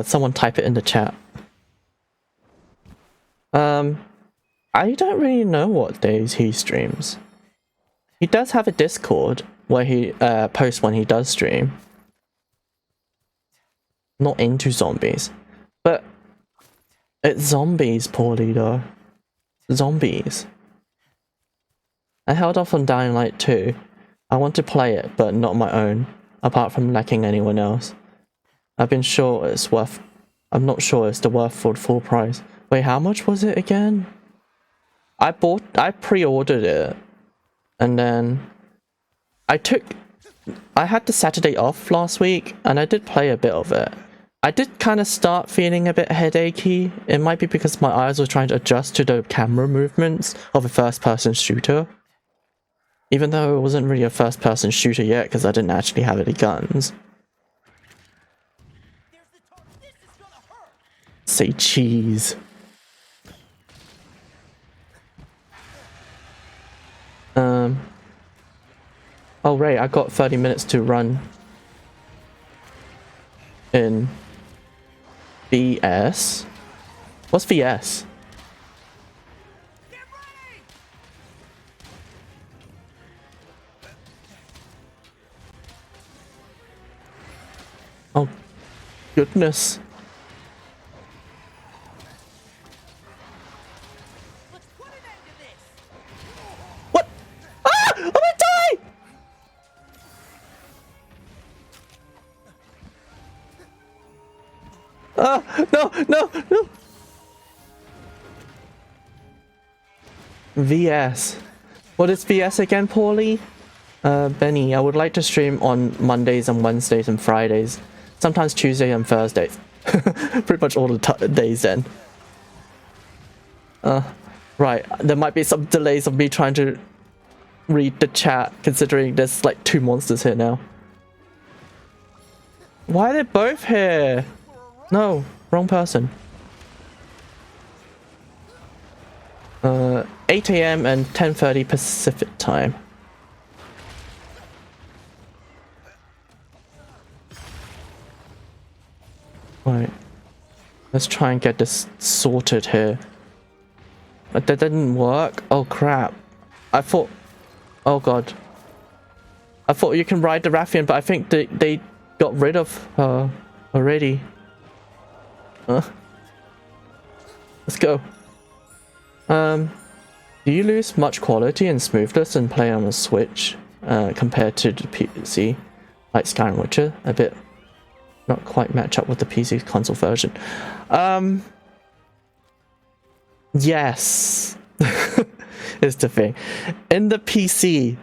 someone type it in the chat. I don't really know what days he streams. He does have a Discord where he posts when he does stream. Not into zombies. But it's zombies, poorly though. Zombies. I held off on Dying Light 2. I want to play it, but not my own, apart from lacking anyone else. I'm not sure it's the worth for the full price. Wait, how much was it again? I pre-ordered it, and then I had the Saturday off last week, and I did play a bit of it. I did kind of start feeling a bit headachy. It might be because my eyes were trying to adjust to the camera movements of a first-person shooter. Even though it wasn't really a first-person shooter yet, because I didn't actually have any guns. Say cheese. Oh Ray, I got 30 minutes to run in VS. What's VS? Oh goodness. What? Ah! I'm gonna die! No. VS. What is VS again, Paulie? Benny, I would like to stream on Mondays and Wednesdays and Fridays. Sometimes Tuesday and Thursdays. Pretty much all the days then. Right, there might be some delays of me trying to read the chat, considering there's like 2 monsters here now. Why are they both here? No, wrong person. 8 AM and 10:30 Pacific time. Right. Let's try and get this sorted here. But that didn't work? Oh crap. I thought... Oh god. I thought you can ride the Rathian, but I think they got rid of her already. Let's go. Do you lose much quality and smoothness in playing on a Switch compared to the PC? Like Skyrim Witcher? A bit... not quite match up with the PC console version. Yes. Is the thing. In the PC,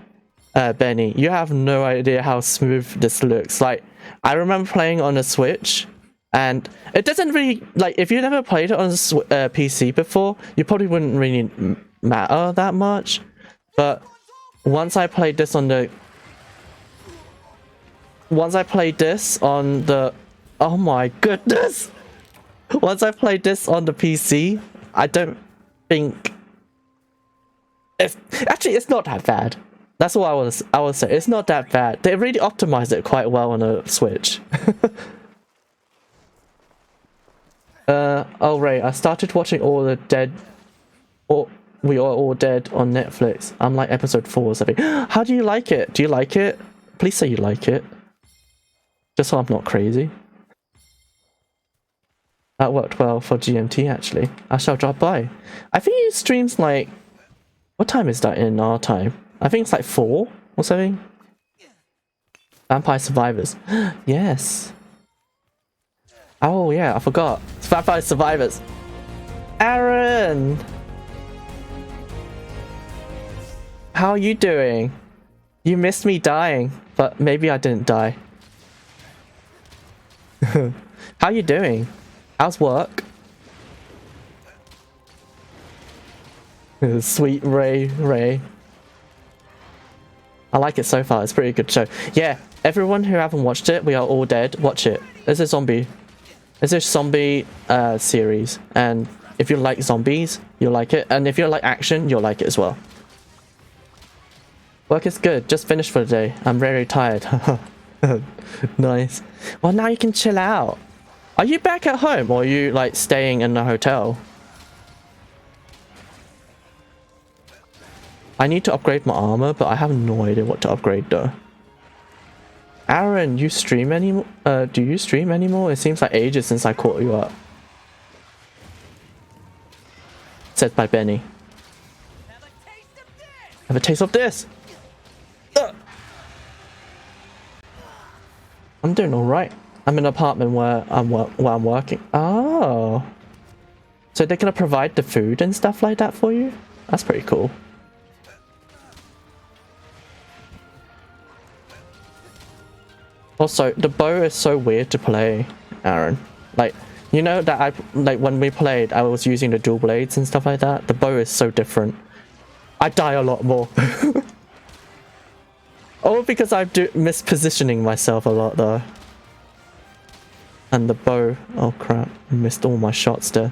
Benny, you have no idea how smooth this looks. Like, I remember playing on a Switch, and it doesn't really, like, if you never played it on a PC before, you probably wouldn't really matter that much. But once I played this on the... Oh my goodness! Once I played this on the PC, I don't think... It's not that bad. That's what I would say. It's not that bad. They really optimized it quite well on a Switch. Oh Ray, I started watching We Are All Dead on Netflix. I'm like episode 4 or something. How do you like it? Do you like it? Please say you like it. Just so I'm not crazy. That worked well for GMT actually. I shall drop by. I think he streams like... What time is that in our time? I think it's like 4 or something. Vampire Survivors. Yes. Oh yeah, I forgot. It's Vampire Survivors. Aaron! How are you doing? You missed me dying, but maybe I didn't die. How you doing? How's work? Sweet Ray. I like it so far. It's a pretty good show. Yeah, everyone who haven't watched it, we are all dead. Watch it. It's a zombie. It's a zombie series, and if you like zombies, you'll like it, and if you like action, you'll like it as well. Work is good. Just finished for the day. I'm very tired. Nice. Well, now you can chill out. Are you back at home, or are you like staying in a hotel? I need to upgrade my armor, but I have no idea what to upgrade though. Aaron, you stream anymore? Do you stream anymore? It seems like ages since I caught you up. Said by Benny. Have a taste of this. I'm doing alright. I'm in an apartment where I'm working. Oh. So they're gonna provide the food and stuff like that for you? That's pretty cool. Also, the bow is so weird to play, Aaron. Like, you know that when we played, I was using the dual blades and stuff like that. The bow is so different. I die a lot more. Oh, because I'm mispositioning myself a lot though. And the bow, oh crap, I missed all my shots there.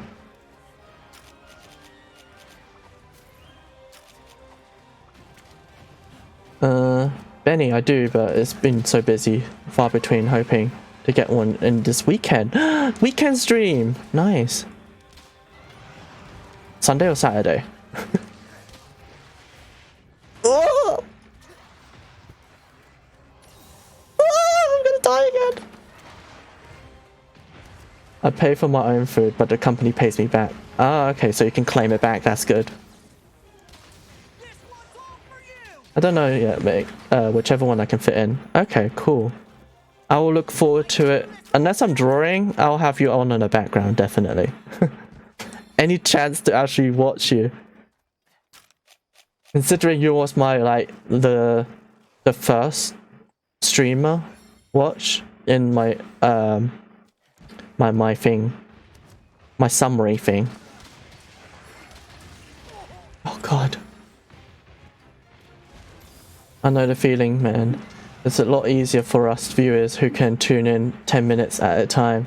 Benny, I do, but it's been so busy, far between, hoping to get one in this weekend. Weekend stream! Nice. Sunday or Saturday? Oh! Oh, I'm gonna die again! I pay for my own food, but the company pays me back. Ah, okay, so you can claim it back, that's good. I don't know yet, mate. Whichever one I can fit in. Okay, cool. I will look forward to it. Unless I'm drawing, I'll have you on in the background, definitely. Any chance to actually watch you? Considering you was my, like, the first streamer watch in my, my thing. My summary thing. Oh god. I know the feeling, man. It's a lot easier for us viewers who can tune in 10 minutes at a time.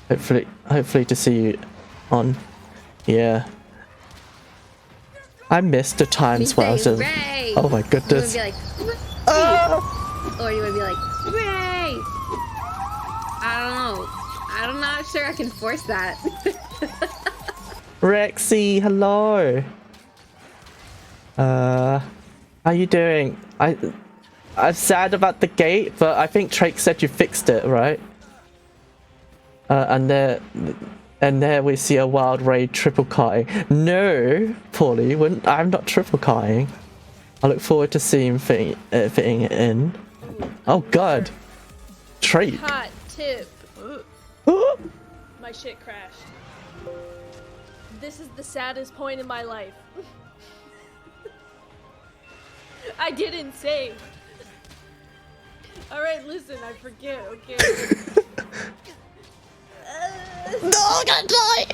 Hopefully to see you on. Yeah. I missed the times where I was just, oh my goodness. You would be like, ah! Or you would be like, Ray! I don't know. I'm not sure I can force that. Rexy, hello. How you doing? I'm sad about the gate, but I think Trake said you fixed it, right? And there we see a wild raid triple karting. No, Paulie, I'm not triple karting. I look forward to seeing fitting it in. Oh god, Trake. Hot tip. My shit crashed. This is the saddest point in my life. I didn't save. Alright, listen, I forget, okay? No, I'm gonna die!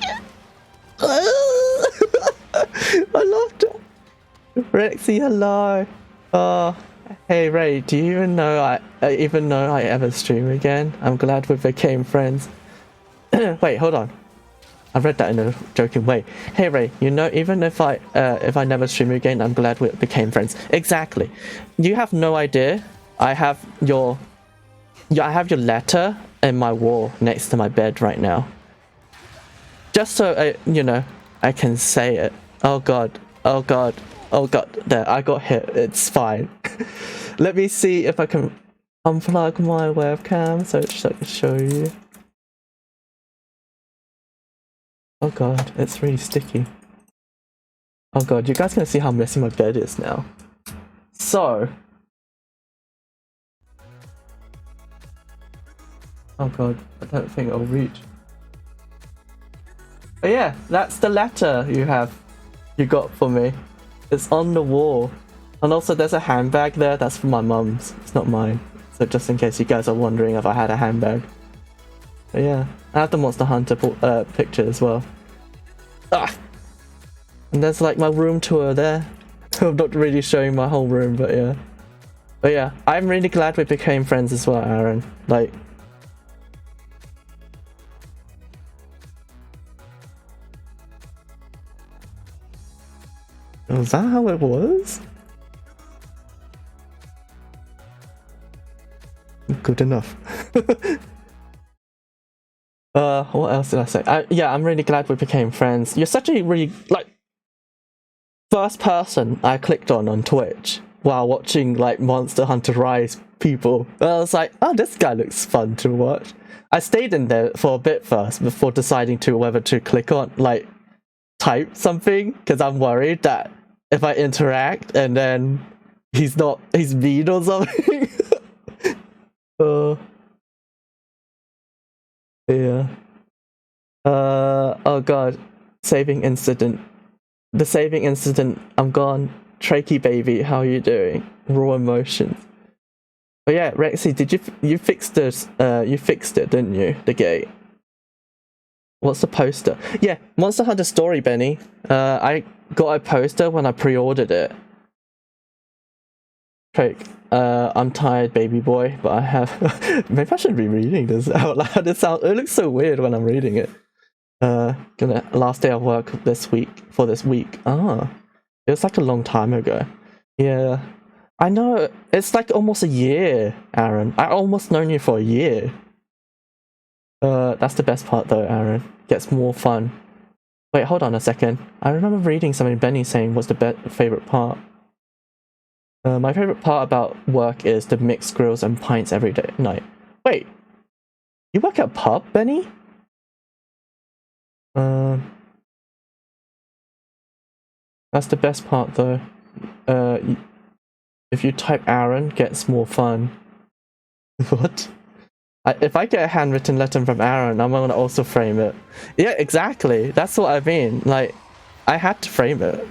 I loved it. Rexy, hello. Oh, hey Ray, do you even know I ever stream again? I'm glad we became friends. Wait, hold on. I read that in a joking way. Hey Ray, you know, even if I never stream again, I'm glad we became friends. Exactly. You have no idea. I have your letter in my wall next to my bed right now. Just so you know, I can say it. Oh god. Oh god. Oh god. There, I got hit. It's fine. Let me see if I can unplug my webcam so I can show you. Oh god, it's really sticky. Oh god, you guys can see how messy my bed is now. So. Oh god, I don't think I'll reach. But yeah, that's the letter you got for me. It's on the wall. And also there's a handbag there, that's for my mum's. It's not mine. So just in case you guys are wondering if I had a handbag. But yeah, I have the Monster Hunter picture as well. Ah! And there's like my room tour there. I'm not really showing my whole room, but yeah. But yeah, I'm really glad we became friends as well, Aaron. Like, was that how it was? Good enough. What else did I say? Yeah, I'm really glad we became friends. You're such a really, like, first person I clicked on Twitch while watching, like, Monster Hunter Rise people. I was like, oh, this guy looks fun to watch. I stayed in there for a bit first before deciding to whether to click on, like, type something, because I'm worried that if I interact and then he's mean or something. Yeah. Oh god. Saving incident. The saving incident. I'm gone. Trakey baby, how are you doing? Raw emotions. Oh yeah, Rexy, did you fixed this? You fixed it, didn't you? The gate. What's the poster? Yeah, Monster Hunter Story, Benny. I got a poster when I pre-ordered it. Craig, I'm tired, baby boy, but I have. Maybe I should be reading this out loud. It looks so weird when I'm reading it. Last day of work this week. Ah, it was like a long time ago. Yeah, I know. It's like almost a year, Aaron. I almost known you for a year. That's the best part though, Aaron. Gets more fun. Wait, hold on a second. I remember reading something Benny saying was the favorite part. My favorite part about work is the mixed grills and pints every night. Wait, you work at a pub, Benny? That's the best part though. If you type Aaron, gets more fun. What? If I get a handwritten letter from Aaron, I'm gonna also frame it. Yeah, exactly. That's what I mean. Like, I had to frame it.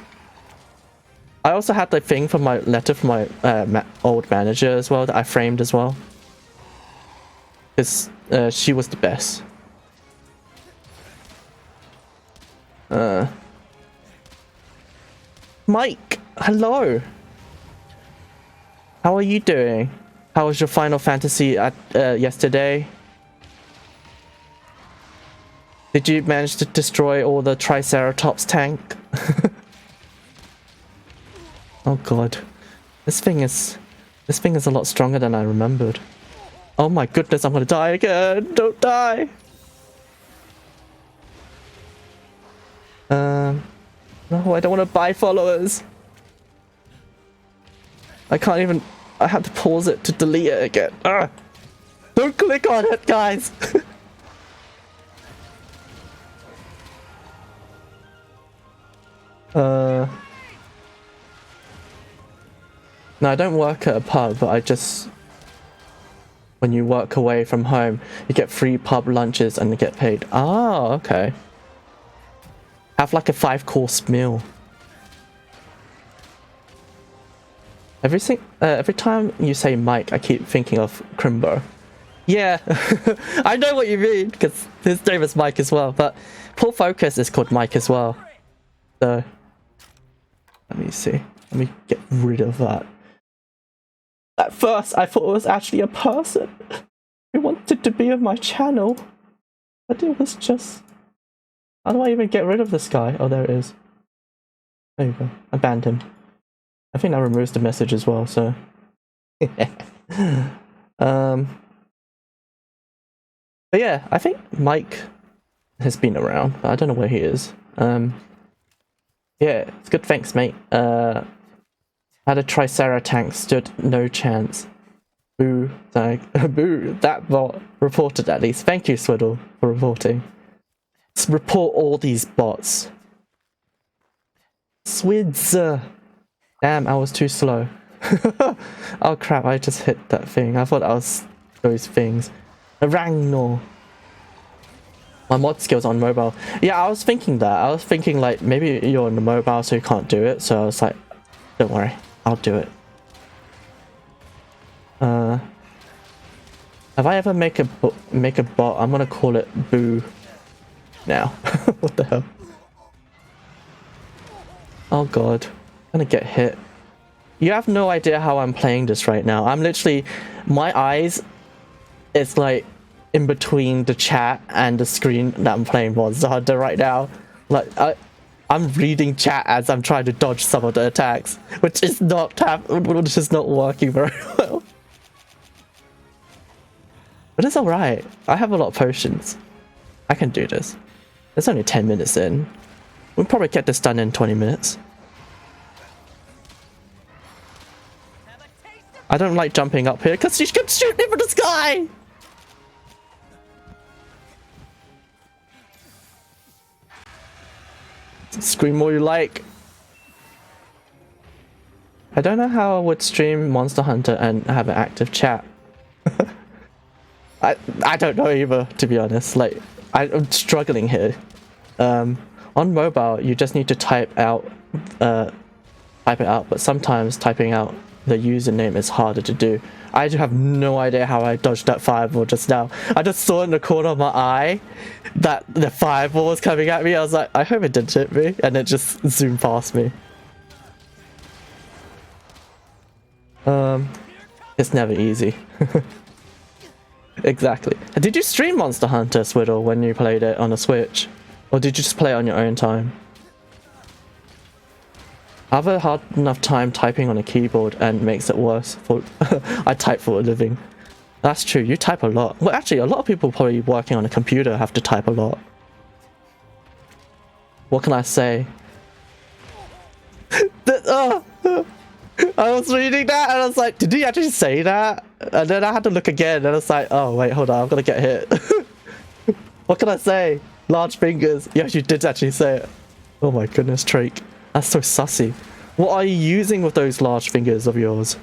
I also had the thing from my letter from my old manager as well that I framed as well. Because she was the best. Mike, hello. How are you doing? How was your Final Fantasy at yesterday? Did you manage to destroy all the Triceratops tank? Oh god. This thing is a lot stronger than I remembered. Oh my goodness, I'm gonna die again! Don't die! No, I don't want to buy followers. I can't even. I had to pause it to delete it again. Ugh. Don't click on it, guys. No, I don't work at a pub, but I just... When you work away from home, you get free pub lunches and you get paid. Ah, okay. Have like a 5-course meal. Every time you say Mike, I keep thinking of Crimbo. Yeah, I know what you mean, because his name is Mike as well, but Poor Focus is called Mike as well. So, let me see. Let me get rid of that. At first, I thought it was actually a person who wanted to be on my channel, but it was just... How do I even get rid of this guy? Oh, there it is. There you go. I banned him. I think that removes the message as well, so... But yeah, I think Mike has been around, but I don't know where he is. Yeah, it's good, thanks, mate. Had a Triceratops, stood no chance. Boo, like, boo, that bot reported at least. Thank you, Swiddle, for reporting. Let's report all these bots. Swids! Damn, I was too slow. Oh crap, I just hit that thing. I thought that was those things. Ragnar. My mod skills on mobile. Yeah, I was thinking that. I was thinking like, maybe you're on the mobile so you can't do it. So I was like, don't worry, I'll do it. If I ever make a bot, I'm gonna call it Boo now. What the hell? Oh god, I'm gonna get hit. You have no idea how I'm playing this right now. I'm literally, my eyes, it's like in between the chat and the screen that I'm playing Monster Hunter right now. Like I'm reading chat as I'm trying to dodge some of the attacks, which is not working very well. But it's alright. I have a lot of potions. I can do this. It's only 10 minutes in. We'll probably get this done in 20 minutes. I don't like jumping up here because you can shoot me from the sky! Scream all you like. I don't know how I would stream Monster Hunter and have an active chat. I don't know either, to be honest. Like, I'm struggling here. On mobile, you just need to type it out, but sometimes typing out the username is harder to do. I have no idea how I dodged that fireball just now. I just saw in the corner of my eye that the fireball was coming at me. I was like, I hope it didn't hit me, and it just zoomed past me. It's never easy. Exactly. Did you stream Monster Hunter, Swiddle, when you played it on a Switch? Or did you just play it on your own time? I have a hard enough time typing on a keyboard and makes it worse. I type for a living. That's true, you type a lot. Well, actually, a lot of people probably working on a computer have to type a lot. What can I say? I was reading that and I was like, did he actually say that? And then I had to look again and I was like, oh wait, hold on, I'm gonna get hit. What can I say? Large fingers. Yes, you did actually say it. Oh my goodness, Drake. That's so sussy. What are you using with those large fingers of yours?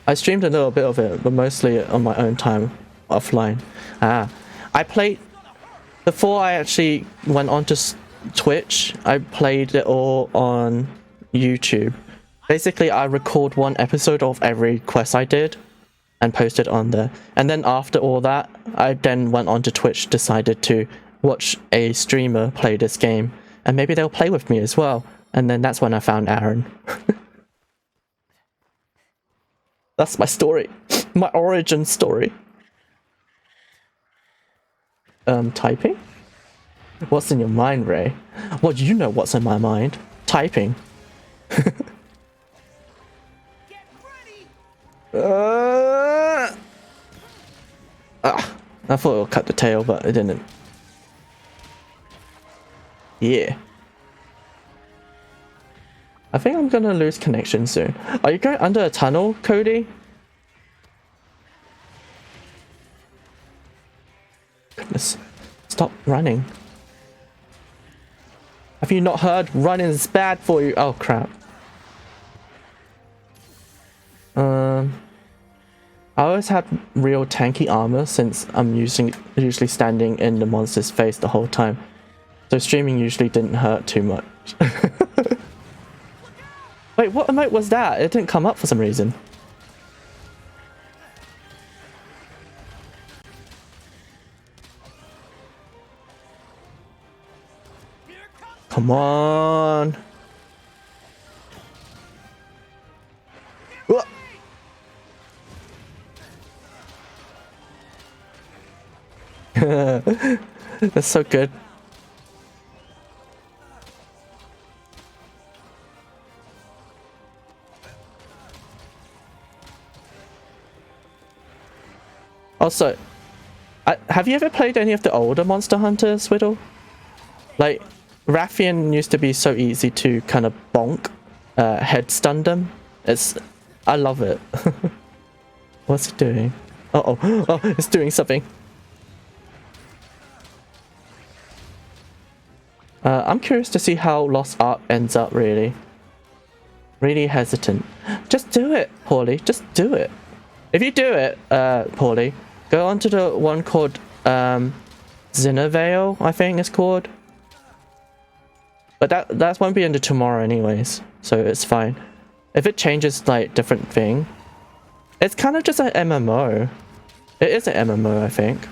I streamed a little bit of it, but mostly on my own time, offline. I played... Before I actually went on to Twitch, I played it all on YouTube. Basically, I record one episode of every quest I did and post it on there. And then after all that, I then went on to Twitch, decided to watch a streamer play this game, and maybe they'll play with me as well. And then that's when I found Aaron. That's my story. My origin story. Typing? What's in your mind, Ray? Well, you know what's in my mind. Typing. I thought it would cut the tail, but it didn't. Yeah. I think I'm gonna lose connection soon. Are you going under a tunnel, Cody? Goodness. Stop running. Have you not heard? Running is bad for you. Oh crap. I always had real tanky armor since I'm usually standing in the monster's face the whole time. So streaming usually didn't hurt too much. Wait, what emote was that? It didn't come up for some reason. Come on. Whoa. That's so good. Also, have you ever played any of the older Monster Hunter, Swiddle? Like, Rathian used to be so easy to kind of bonk, head stun them. I love it. What's it doing? Uh-oh, oh, it's doing something. I'm curious to see how Lost Ark ends up, really. Really hesitant. Just do it, Paulie, just do it. If you do it, Paulie, go on to the one called Zinnervale, I think it's called. But that won't be into tomorrow anyways, so it's fine. If it changes like different thing, it's kind of just an MMO. It is an MMO, I think.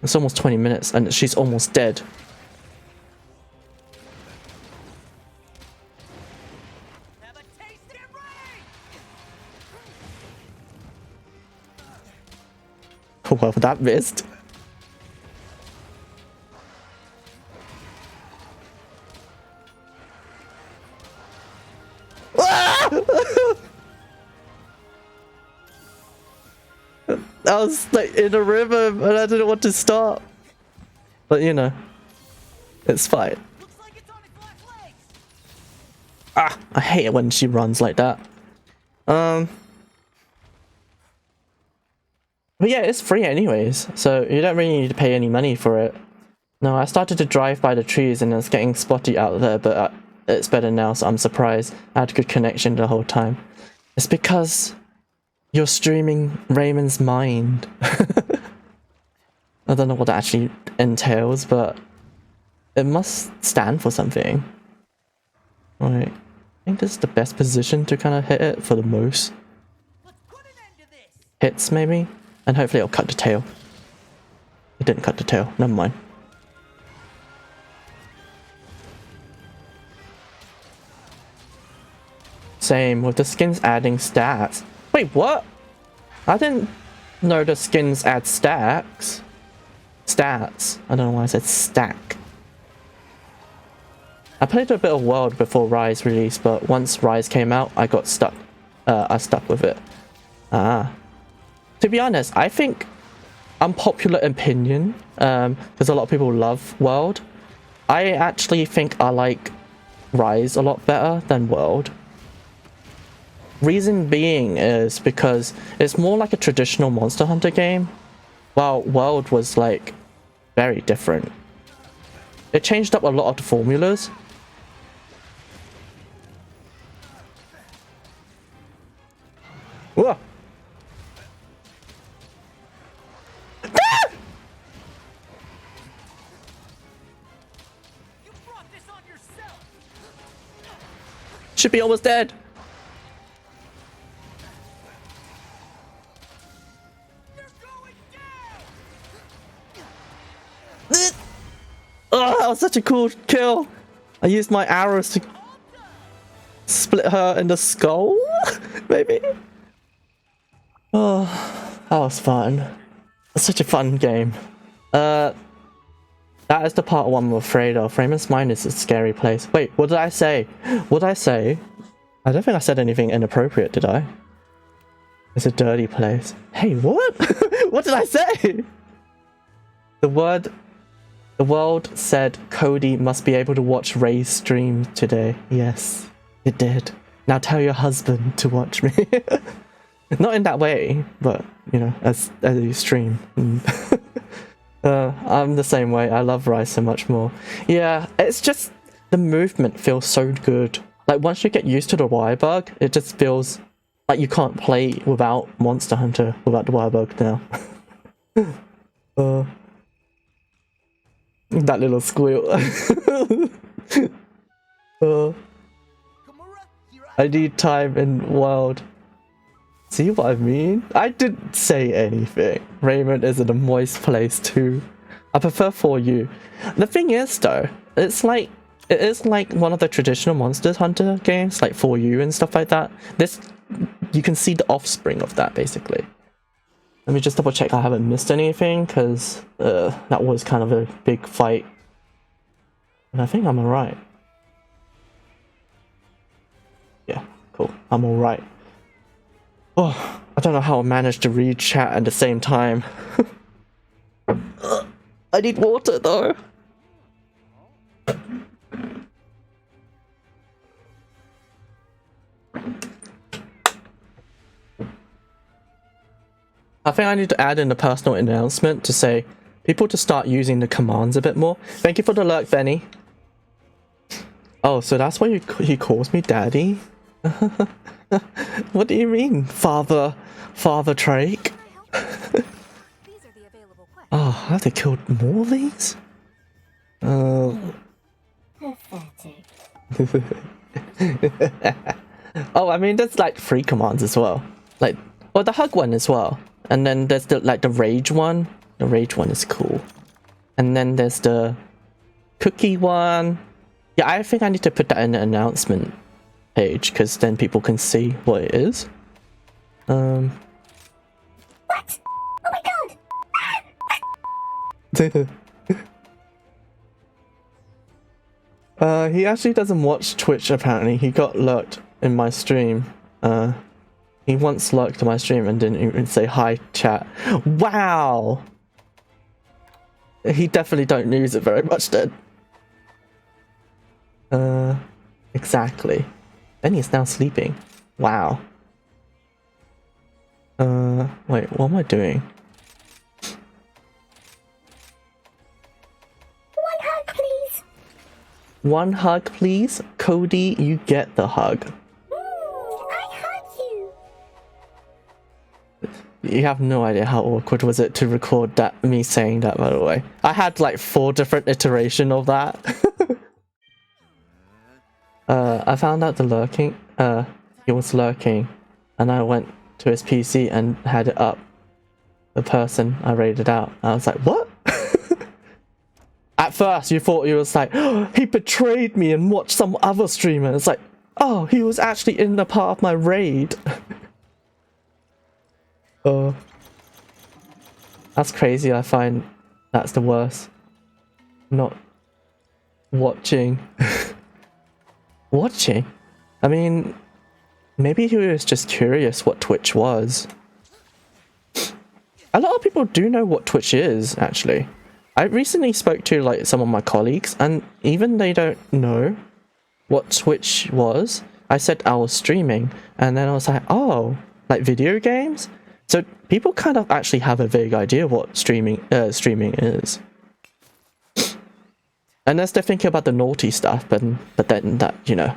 It's almost 20 minutes and she's almost dead. Have a taste of it, Ray! Well, that missed. I was like in a river and I didn't want to stop. But you know, it's fine. Looks like it's on its last legs. Ah, I hate it when she runs like that. But yeah, it's free anyways, so you don't really need to pay any money for it. No, I started to drive by the trees and it's getting spotty out there, but it's better now, so I'm surprised. I had good connection the whole time. It's because you're streaming Raymond's Mind. I don't know what that actually entails, but it must stand for something. Right. I think this is the best position to kind of hit it for the most Let's put an end to this. hits, maybe? And hopefully it'll cut the tail. It didn't cut the tail, never mind. Same with the skins adding stats. Wait, what? I didn't know the skins add stacks. Stats. I don't know why I said stack. I played a bit of World before Rise released, but once Rise came out, I got stuck. I stuck with it. Ah. To be honest, I think unpopular opinion, because a lot of people love World. I actually think I like Rise a lot better than World. Reason being is because it's more like a traditional Monster Hunter game, while World was like very different. It changed up a lot of the formulas. Whoa. You brought this on yourself. Should be almost dead. You're going down. Oh, that was such a cool kill. I used my arrows to split her in the skull, maybe? Oh, that was fun. It's such a fun game. That is the part one I'm afraid of. RaymondsMind is a scary place. Wait, what did I say? What did I say? I don't think I said anything inappropriate, did I? It's a dirty place. Hey, what? What did I say? The world said Cody must be able to watch Ray's stream today. Yes, it did. Now tell your husband to watch me. Not in that way, but you know, as you stream. I'm the same way. I love Rise so much more. Yeah, it's just the movement feels so good. Like once you get used to the wire bug, it just feels like you can't play without Monster Hunter without the wire bug now. That little squeal. Gamora, here I I need time in world. See what I mean? I didn't say anything. Raymond is in a moist place too. I prefer For You. The thing is though, it is like one of the traditional Monster Hunter games, like For You and stuff like that. This, you can see the offspring of that basically. Let me just double check I haven't missed anything, because that was kind of a big fight. And I think I'm alright. Yeah, cool. I'm alright. Oh, I don't know how I managed to read chat at the same time. I need water though. I think I need to add in a personal announcement to say people to start using the commands a bit more. Thank you for the lurk, Benny. Oh, so that's why he calls me daddy? What do you mean, Father Drake? Can I help you? These are the available quests. Oh, have they killed more of these? Oh, I mean, there's like 3 commands as well. Like, well, the hug one as well. And then there's the rage one. The rage one is cool. And then there's the cookie one. Yeah, I think I need to put that in the announcement page because then people can see what it is. What? Oh my god! He actually doesn't watch Twitch apparently. He got lurked in my stream. He once lurked in my stream and didn't even say hi chat. Wow! He definitely don't use it very much then. Exactly. Then he's now sleeping. Wow. Wait, what am I doing? One hug, please. One hug, please. Cody, you get the hug. I hug you. You have no idea how awkward was it to record that, me saying that, by the way. I had like 4 different iterations of that. I found out the lurking, he was lurking, and I went to his PC and had it up. The person I raided out. I was like, what? At first you thought he was like, oh, he betrayed me and watched some other streamer. It's like, oh, he was actually in the part of my raid. That's crazy. I find that's the worst. Not watching. Watching? I mean, maybe he was just curious what Twitch was. A lot of people do know what Twitch is, actually. I recently spoke to like some of my colleagues, and even they don't know what Twitch was. I said I was streaming, and then I was like, oh, like video games? So people kind of actually have a vague idea what streaming is. Unless they're thinking about the naughty stuff, but then that, you know,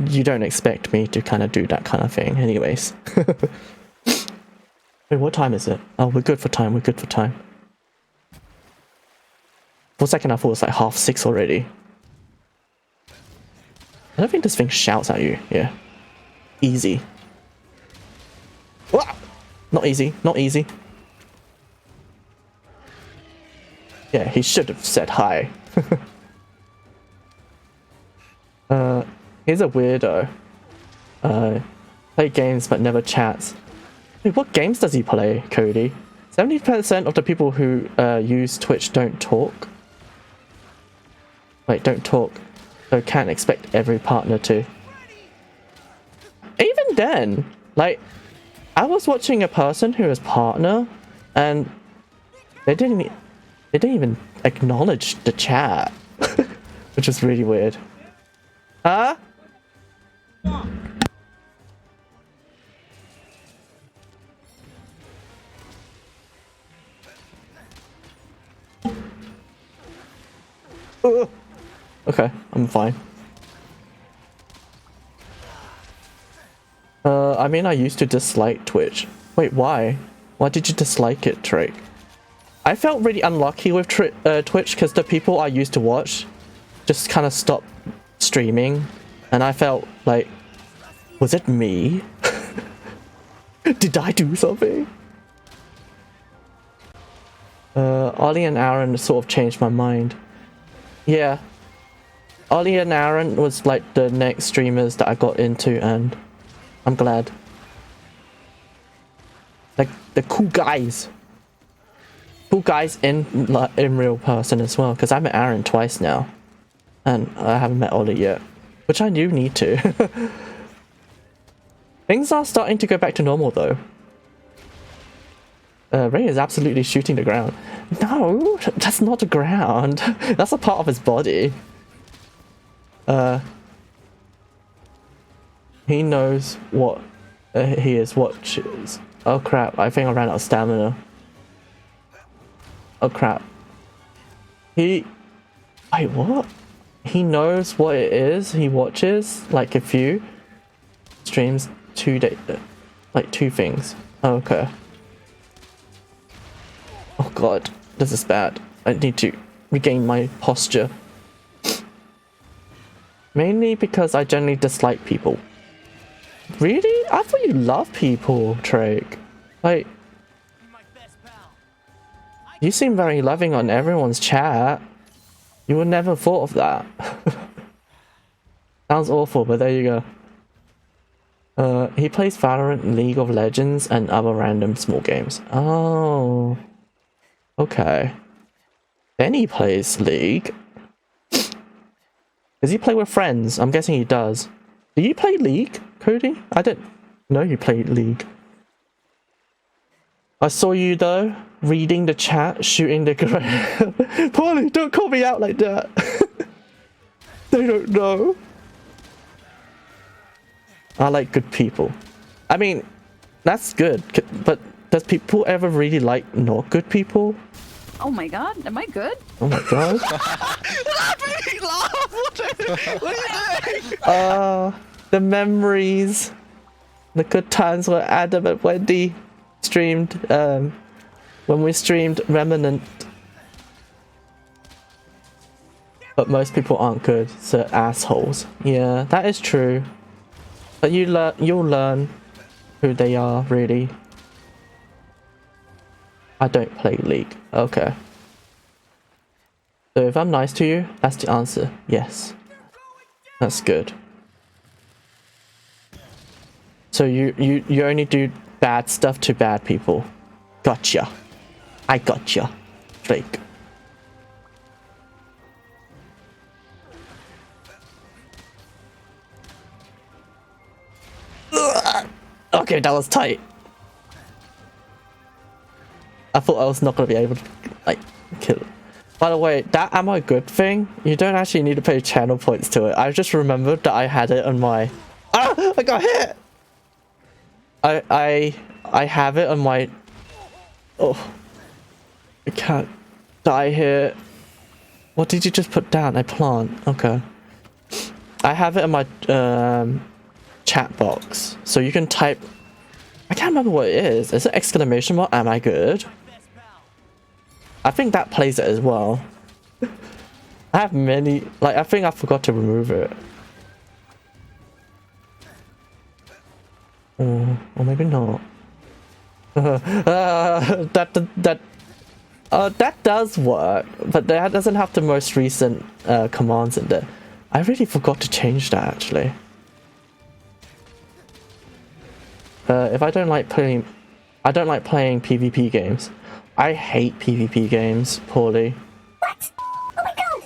you don't expect me to kind of do that kind of thing anyways. Wait, what time is it? Oh, we're good for time, we're good for time. For a second I thought it was like 6:30 already. I don't think this thing shouts at you, yeah. Easy. Wah! Not easy, not easy. Yeah, he should have said hi. He's a weirdo. Play games but never chats. Wait, what games does he play, Cody? 70% of the people who use Twitch don't talk. Wait, don't talk. So can't expect every partner to. Even then, like, I was watching a person who was partner, and they didn't even acknowledge the chat, which is really weird. Huh? Okay, I'm fine. I mean, I used to dislike Twitch. Wait, why? Why did you dislike it, Drake? I felt really unlucky with Twitch because the people I used to watch just kind of stopped streaming, and I felt like, was it me? Did I do something? Ollie and Aaron sort of changed my mind. Yeah. Ollie and Aaron was like the next streamers that I got into, and I'm glad. Like, the cool guys. Cool guys in real person as well, because I met Aaron twice now. And I haven't met Ollie yet. Which I do need to. Things are starting to go back to normal though. Ray is absolutely shooting the ground. No, that's not the ground. That's a part of his body. He knows what he is watches. Oh crap, I think I ran out of stamina. Oh crap. Wait, what? He knows what it is he watches, like a few streams, 2 days, like 2 things. Oh, okay. Oh god, this is bad. I need to regain my posture. Mainly because I generally dislike people. Really? I thought you love people, Drake. Like, My best pal. You seem very loving on everyone's chat. You would never thought of that. Sounds awful, but there you go. He plays Valorant, League of Legends, and other random small games. Oh. Okay. Then he plays League. Does he play with friends? I'm guessing he does. Do you play League, Cody? I didn't know you played League. I saw you though, reading the chat, shooting the grenade. Paulie, don't call me out like that. They don't know. I like good people. I mean, that's good, but does people ever really like not good people? Oh my god, am I good? Oh my god. What are you doing? The memories. The good times where Adam and Wendy streamed, when we streamed Remnant. But most people aren't good, so assholes. Yeah, that is true. But you'll learn who they are, really. I don't play League. Okay. So if I'm nice to you, that's the answer. Yes. That's good. So you only do bad stuff to bad people. Gotcha. I gotcha. Drake. Okay, that was tight. I thought I was not gonna be able to like kill it. By the way, that am I good thing, you don't actually need to pay channel points to it. I just remembered that I had it on my I got hit! I have it on my I can't die here. What did you just put down? A plant. Okay. I have it in my chat box. So you can type I can't remember what it is. Is it exclamation mark? Am I good? I think that plays it as well. I have many like I think I forgot to remove it. Or maybe not. That does work, but that doesn't have the most recent commands in there. I really forgot to change that actually. If I don't like playing PvP games. I hate PvP games, Paulie. What? Oh my god!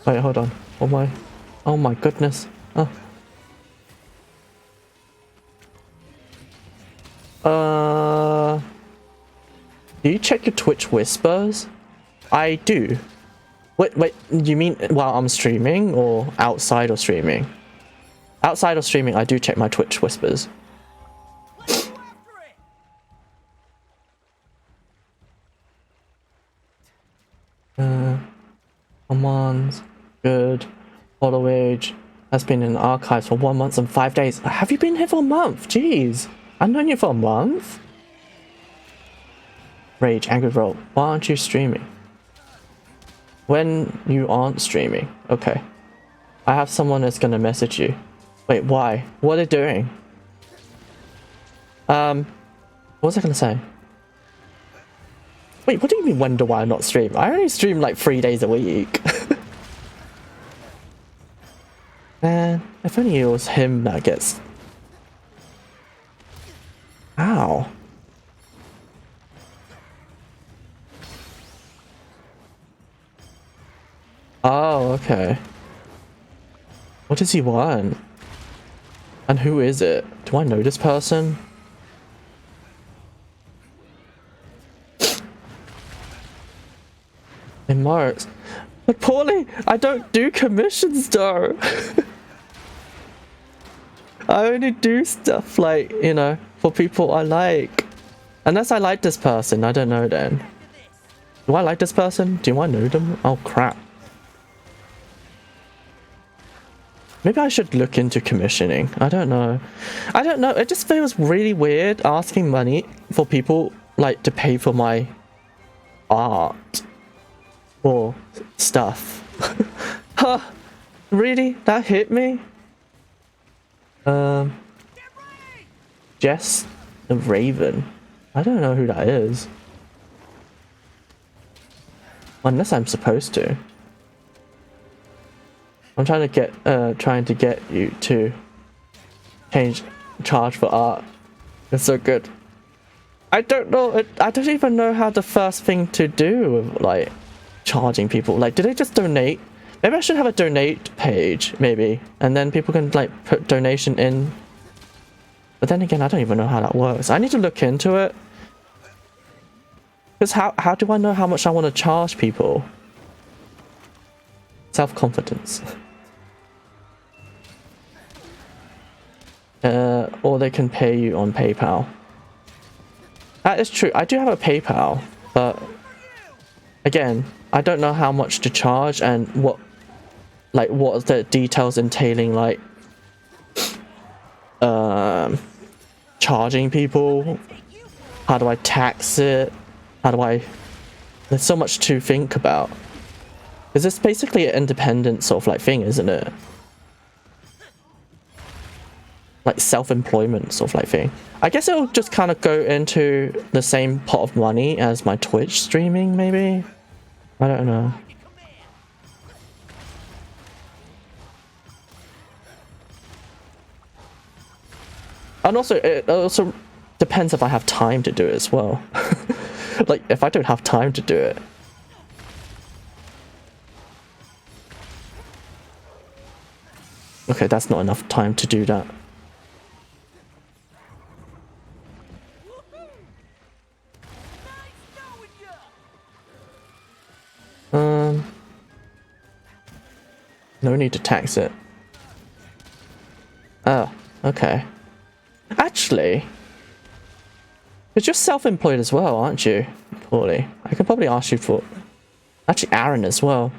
Wait, hold on. Oh my goodness. Do you check your Twitch whispers? I do. Wait, you mean while I'm streaming or outside of streaming? Outside of streaming, I do check my Twitch whispers. Commands, good. Follow age has been in the archives for 1 month and 5 days. Have you been here for a month? Jeez, I've known you for a month. Rage, angry roll. Why aren't you streaming? When you aren't streaming. Okay. I have someone that's gonna message you. Wait, why? What are they doing? What was I gonna say? Wait, what do you mean when do I not stream? I only stream like 3 days a week. Man, if only it was him that gets... Ow. Oh, okay. What does he want? And who is it? Do I know this person? In March. But Paulie, I don't do commissions though. I only do stuff like, you know, for people I like. Unless I like this person, I don't know then. Do I like this person? Do I know them? Oh crap. Maybe I should look into commissioning. I don't know. It just feels really weird asking money for people like to pay for my art or stuff. Huh. Really? That hit me? Jess the Raven. I don't know who that is. Unless I'm supposed to. I'm trying to get you to charge for art. It's so good. I don't know. I don't even know how the first thing to do with like charging people. Like, do they just donate? Maybe I should have a donate page, maybe, and then people can like put donation in. But then again, I don't even know how that works. I need to look into it. Because how do I know how much I want to charge people? Self-confidence. Or they can pay you on PayPal. That is true. I do have a PayPal, but again, I don't know how much to charge and what the details entailing like charging people. How do I tax it? There's so much to think about. Because it's basically an independent sort of like thing, isn't it? Like self-employment sort of like thing. I guess it'll just kind of go into the same pot of money as my Twitch streaming, maybe? I don't know. And also, it also depends if I have time to do it as well. Like, if I don't have time to do it. Okay, that's not enough time to do that. No need to tax it. Oh, okay. Actually, because you're self-employed as well, aren't you, Paulie? I can probably ask you for... Actually, Aaron as well.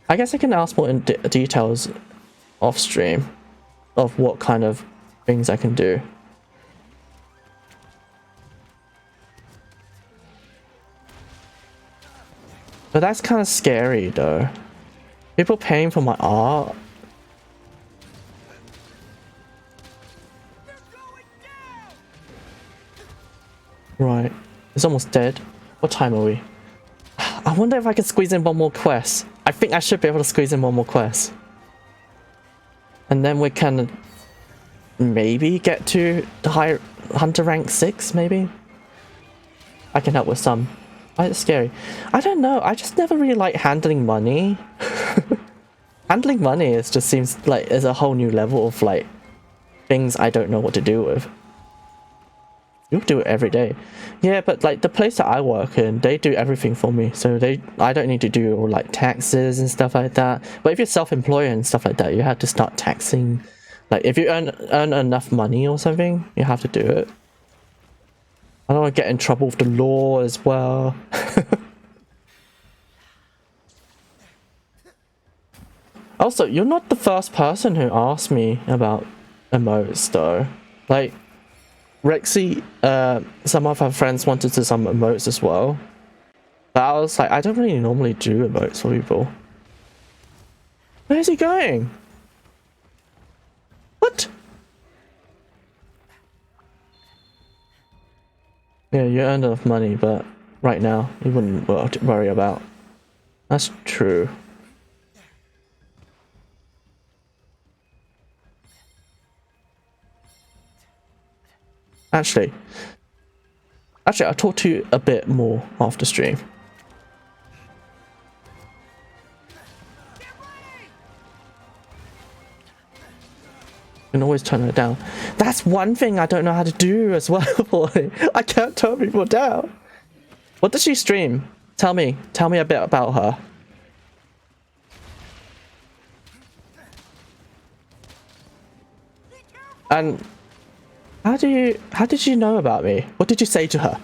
I guess I can ask more in details off stream of what kind of things I can do. But that's kind of scary though. People paying for my art. Right. It's almost dead. What time are we? I wonder if I can squeeze in one more quest. I think I should be able to squeeze in one more quest. And then we can maybe get to the higher Hunter rank 6, maybe? I can help with some. Oh, it's scary. I don't know. I just never really like handling money. Handling money just seems like is a whole new level of like things I don't know what to do with. You do it every day. Yeah, but like the place that I work in, they do everything for me. So I don't need to do all like taxes and stuff like that. But if you're self-employed and stuff like that, you have to start taxing. Like if you earn enough money or something, you have to do it. I don't want to get in trouble with the law as well. Also, you're not the first person who asked me about emotes though. Like, Rexy, some of her friends wanted to some emotes as well. But I was like, I don't really normally do emotes for people. Where's he going? What? Yeah, you earned enough money, but right now, you wouldn't worry about. That's true. Actually, I'll talk to you a bit more after stream. You can always turn it down. That's one thing I don't know how to do as well, boy. I can't turn people down. What does she stream? Tell me a bit about her. And how did you know about me? What did you say to her?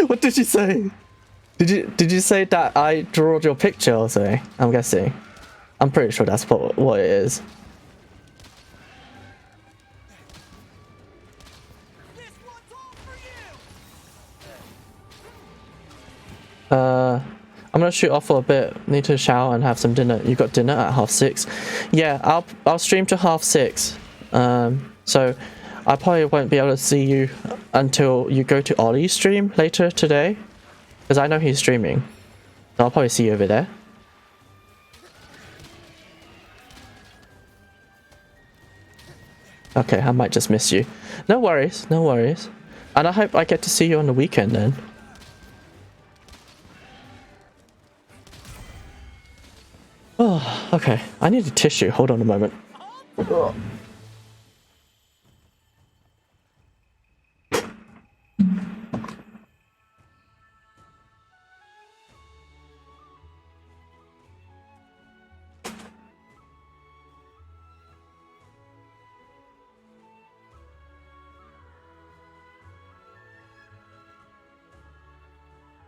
What did you say? Did you say that I drew your picture or something? I'm guessing. I'm pretty sure that's what it is. I'm gonna shoot off for a bit. Need to shower and have some dinner. You got dinner at 6:30? Yeah, I'll stream to 6:30. So I probably won't be able to see you until you go to Ollie's stream later today, because I know he's streaming. So I'll probably see you over there. Okay, I might just miss you. No worries, no worries. And I hope I get to see you on the weekend then. Oh, okay. I need a tissue. Hold on a moment. Oh.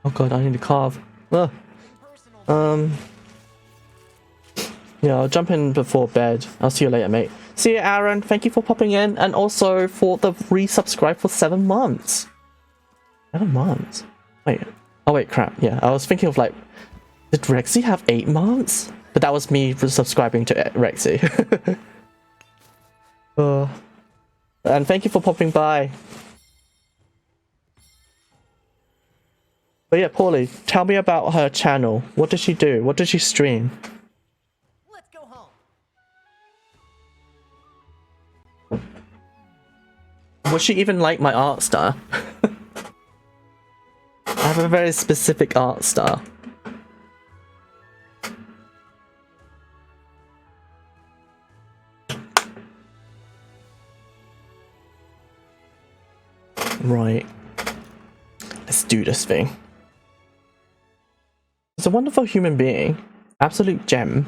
Oh god, I need to carve. Ugh. Yeah, I'll jump in before bed. I'll see you later, mate. See you, Aaron. Thank you for popping in, and also for the resubscribe for 7 months. 7 months? Wait. Oh wait, crap. Yeah, I was thinking of like, did Rexy have 8 months? But that was me subscribing to Rexy. And thank you for popping by. But yeah, Paulie, tell me about her channel. What does she do? What does she stream? Let's go home. Would she even like my art style? I have a very specific art style. Right. Let's do this thing. She's a wonderful human being. Absolute gem.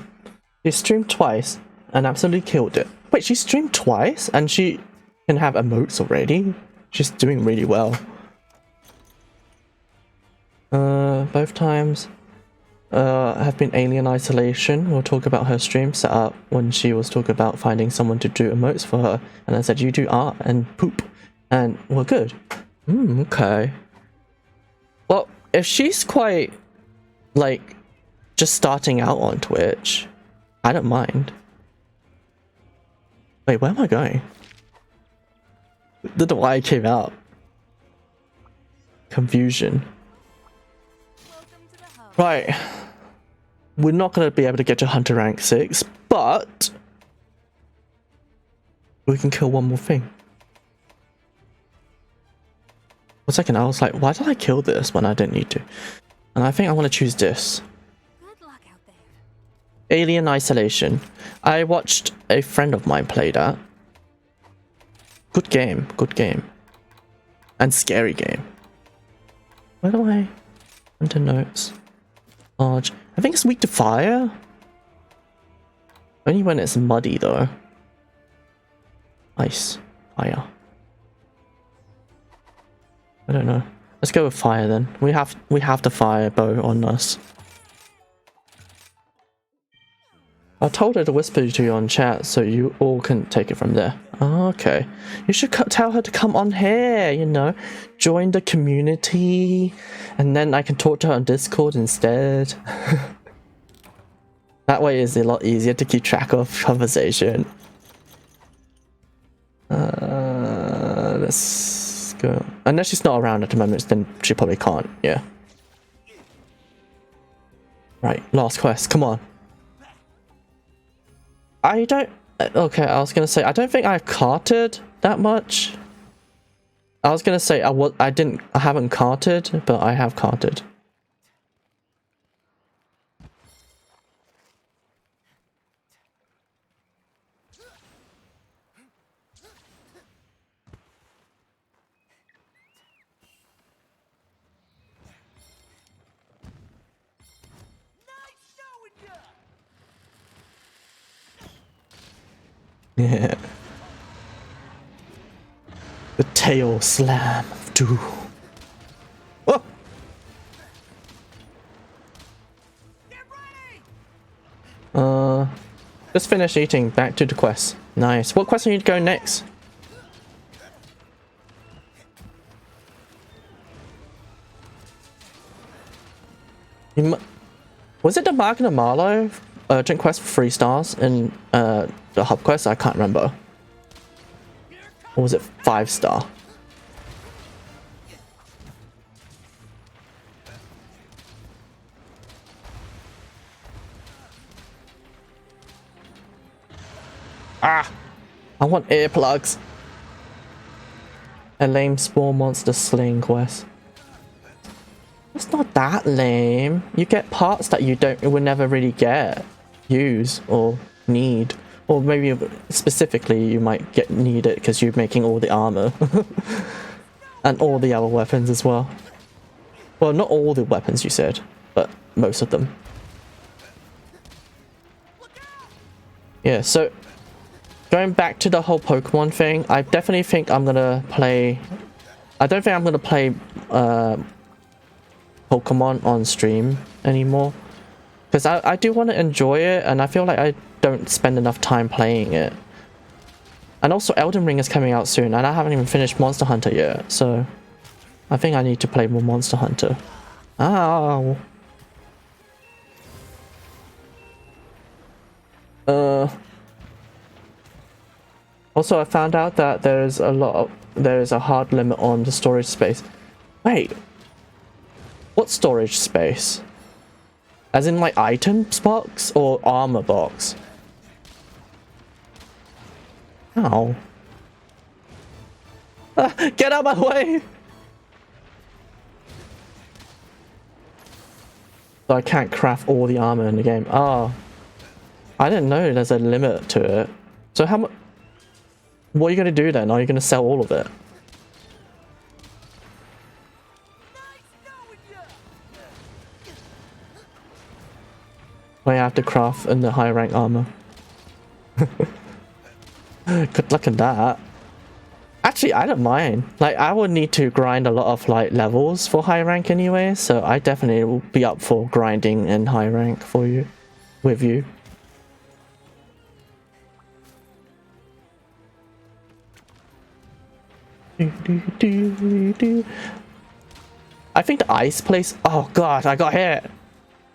She streamed twice and absolutely killed it. Wait, she streamed twice and she can have emotes already? She's doing really well. Both times have been Alien Isolation. We'll talk about her stream setup when she was talking about finding someone to do emotes for her. And I said, you do art and poop. And we're good. Okay. Well, if she's quite, like, just starting out on Twitch, I don't mind. Wait, where am I going? Don't know why I came out. Confusion. Right. We're not going to be able to get to Hunter rank 6, but we can kill one more thing. For a second, I was like, why did I kill this when I didn't need to? And I think I want to choose this. Good luck out there. Alien Isolation. I watched a friend of mine play that. Good game, good game. And scary game. Where do I enter notes? Large. I think it's weak to fire. Only when it's muddy though. Ice. Fire. I don't know. Let's go with fire then. We have the fire bow on us. I told her to whisper to you on chat so you all can take it from there. Okay. You should tell her to come on here, you know. Join the community. And then I can talk to her on Discord instead. That way it's a lot easier to keep track of conversation. Let's go. Unless she's not around at the moment, then she probably can't, yeah. Right, last quest, come on. I don't... Okay, I was gonna say, I don't think I've carted that much. I was gonna say, I haven't carted, but I have carted. Yeah. The tail slam of doom. Oh! Just finished eating. Back to the quest. Nice. What quest are you to go next? Was it the Mark and the Marlow urgent quest for 3 stars in the hub quest? I can't remember. Or was it 5 star? Ah! I want earplugs. A lame small monster slaying quest. It's not that lame. You get parts that you would never really use or need. Or maybe specifically you might need it because you're making all the armor. And all the other weapons as well. Well, not all the weapons you said, but most of them. Yeah, so going back to the whole Pokemon thing, I definitely think I'm gonna play... I don't think I'm gonna play Pokemon on stream anymore. Because I do want to enjoy it, and I feel like I don't spend enough time playing it. And also Elden Ring is coming out soon, and I haven't even finished Monster Hunter yet, so... I think I need to play more Monster Hunter. Ow! Also, I found out that there is a hard limit on the storage space. Wait, what storage space? As in like items box or armor box? Ow. Get out of my way! So I can't craft all the armor in the game. Oh. I didn't know there's a limit to it. So how much... What are you going to do then? Are you going to sell all of it? I have to craft in the higher rank armor. Good luck in that. Actually, I don't mind. Like, I would need to grind a lot of like levels for high rank anyway, so I definitely will be up for grinding in high rank for you, with you. I think the Ice Place... Oh god, I got hit!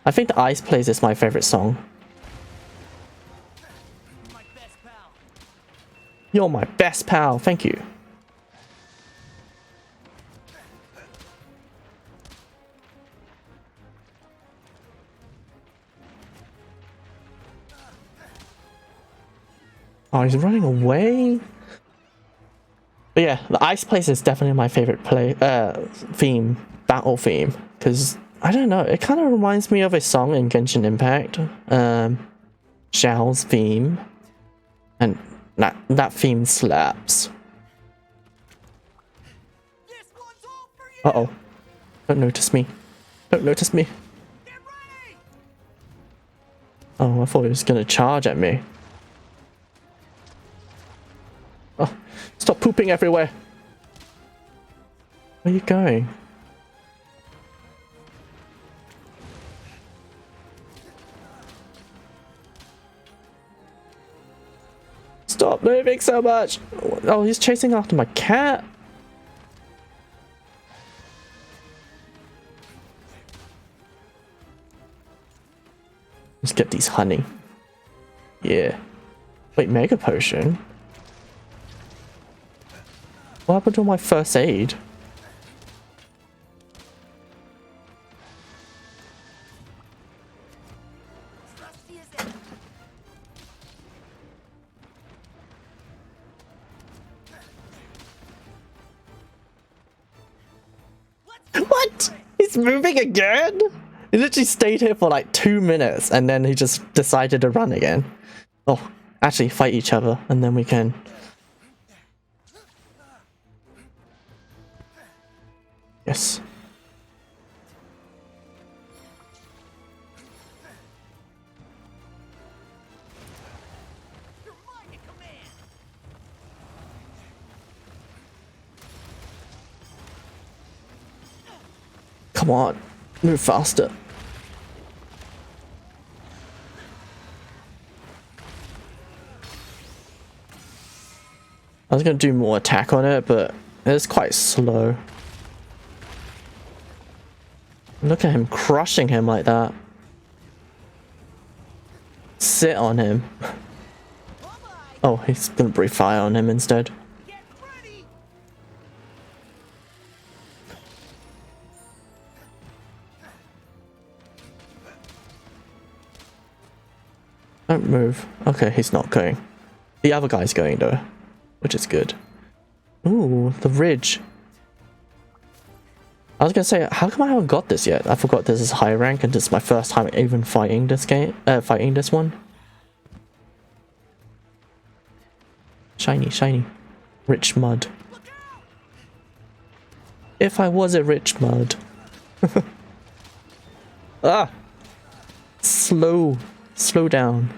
I think the Ice Place is my favorite song. You're my best pal, thank you. Oh, he's running away? But yeah, the Ice Place is definitely my favorite battle theme, because I don't know, it kind of reminds me of a song in Genshin Impact, Xiao's theme, and that theme slaps. Uh-oh, don't notice me, don't notice me. Oh, I thought he was gonna charge at me. Oh, stop pooping everywhere. Where are you going? Stop moving so much. Oh, he's chasing after my cat. Let's get these honey. Yeah. Wait, Mega Potion? What happened to my first aid? What? He's moving again? He literally stayed here for like 2 minutes and then he just decided to run again. Oh, actually fight each other and then we can... Yes. Come on, move faster. I was gonna do more attack on it, but it's quite slow. Look at him crushing him like that. sit on him. Oh, he's gonna breathe fire on him instead. Get ready! Don't move. Okay, he's not going. The other guy's going though, which is good. Ooh, the ridge. I was gonna say, how come I haven't got this yet? I forgot this is high rank and this is my first time even fighting this game, fighting this one. Shiny, shiny. Rich mud. If I was a rich mud. Ah! Slow down.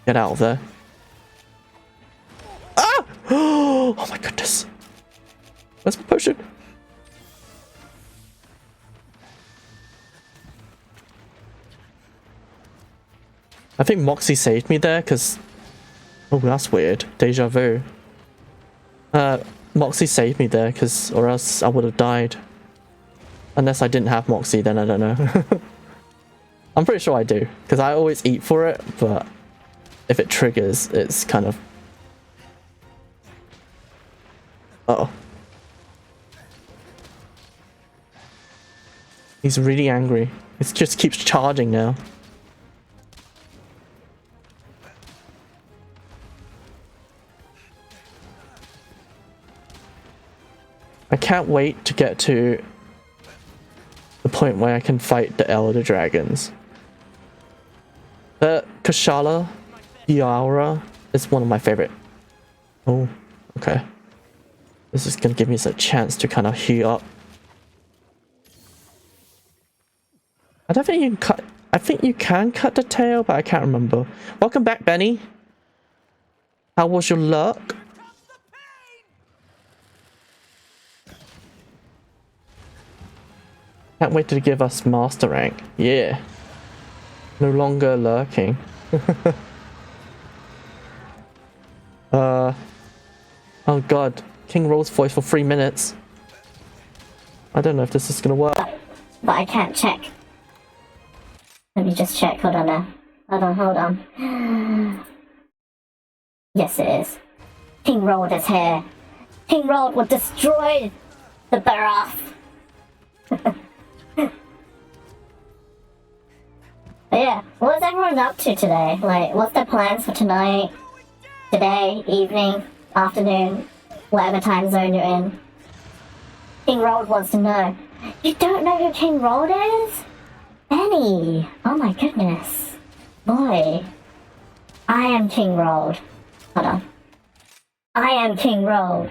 Get out of there. Ah! Oh my goodness. Where's my potion? I think Moxie saved me there because... Oh, that's weird. Deja vu. Moxie saved me there because... Or else I would have died. Unless I didn't have Moxie, then I don't know. I'm pretty sure I do. Because I always eat for it, but... If it triggers, it's kind of... Uh-oh. He's really angry. It just keeps charging now. I can't wait to get to the point where I can fight the Elder Dragons. The Kashala Yara is one of my favorite. Oh, okay. This is gonna give me a chance to kind of heal up. I don't think you can cut... I think you can cut the tail, but I can't remember. Welcome back, Benny. How was your luck? Can't wait to give us master rank. Yeah. No longer lurking. Oh god. King Roll's voice for 3 minutes. I don't know if this is gonna work. But I can't check. Let me just check. Hold on now. Hold on. Yes, it is. King Road is here. King Road will destroy the Barath. Yeah, what's everyone up to today? Like, what's their plans for tonight, today, evening, afternoon, whatever time zone you're in? King Road wants to know. You don't know who King Road is? Benny! Oh my goodness. Boy. I am King Road. Hold on. I am King Road.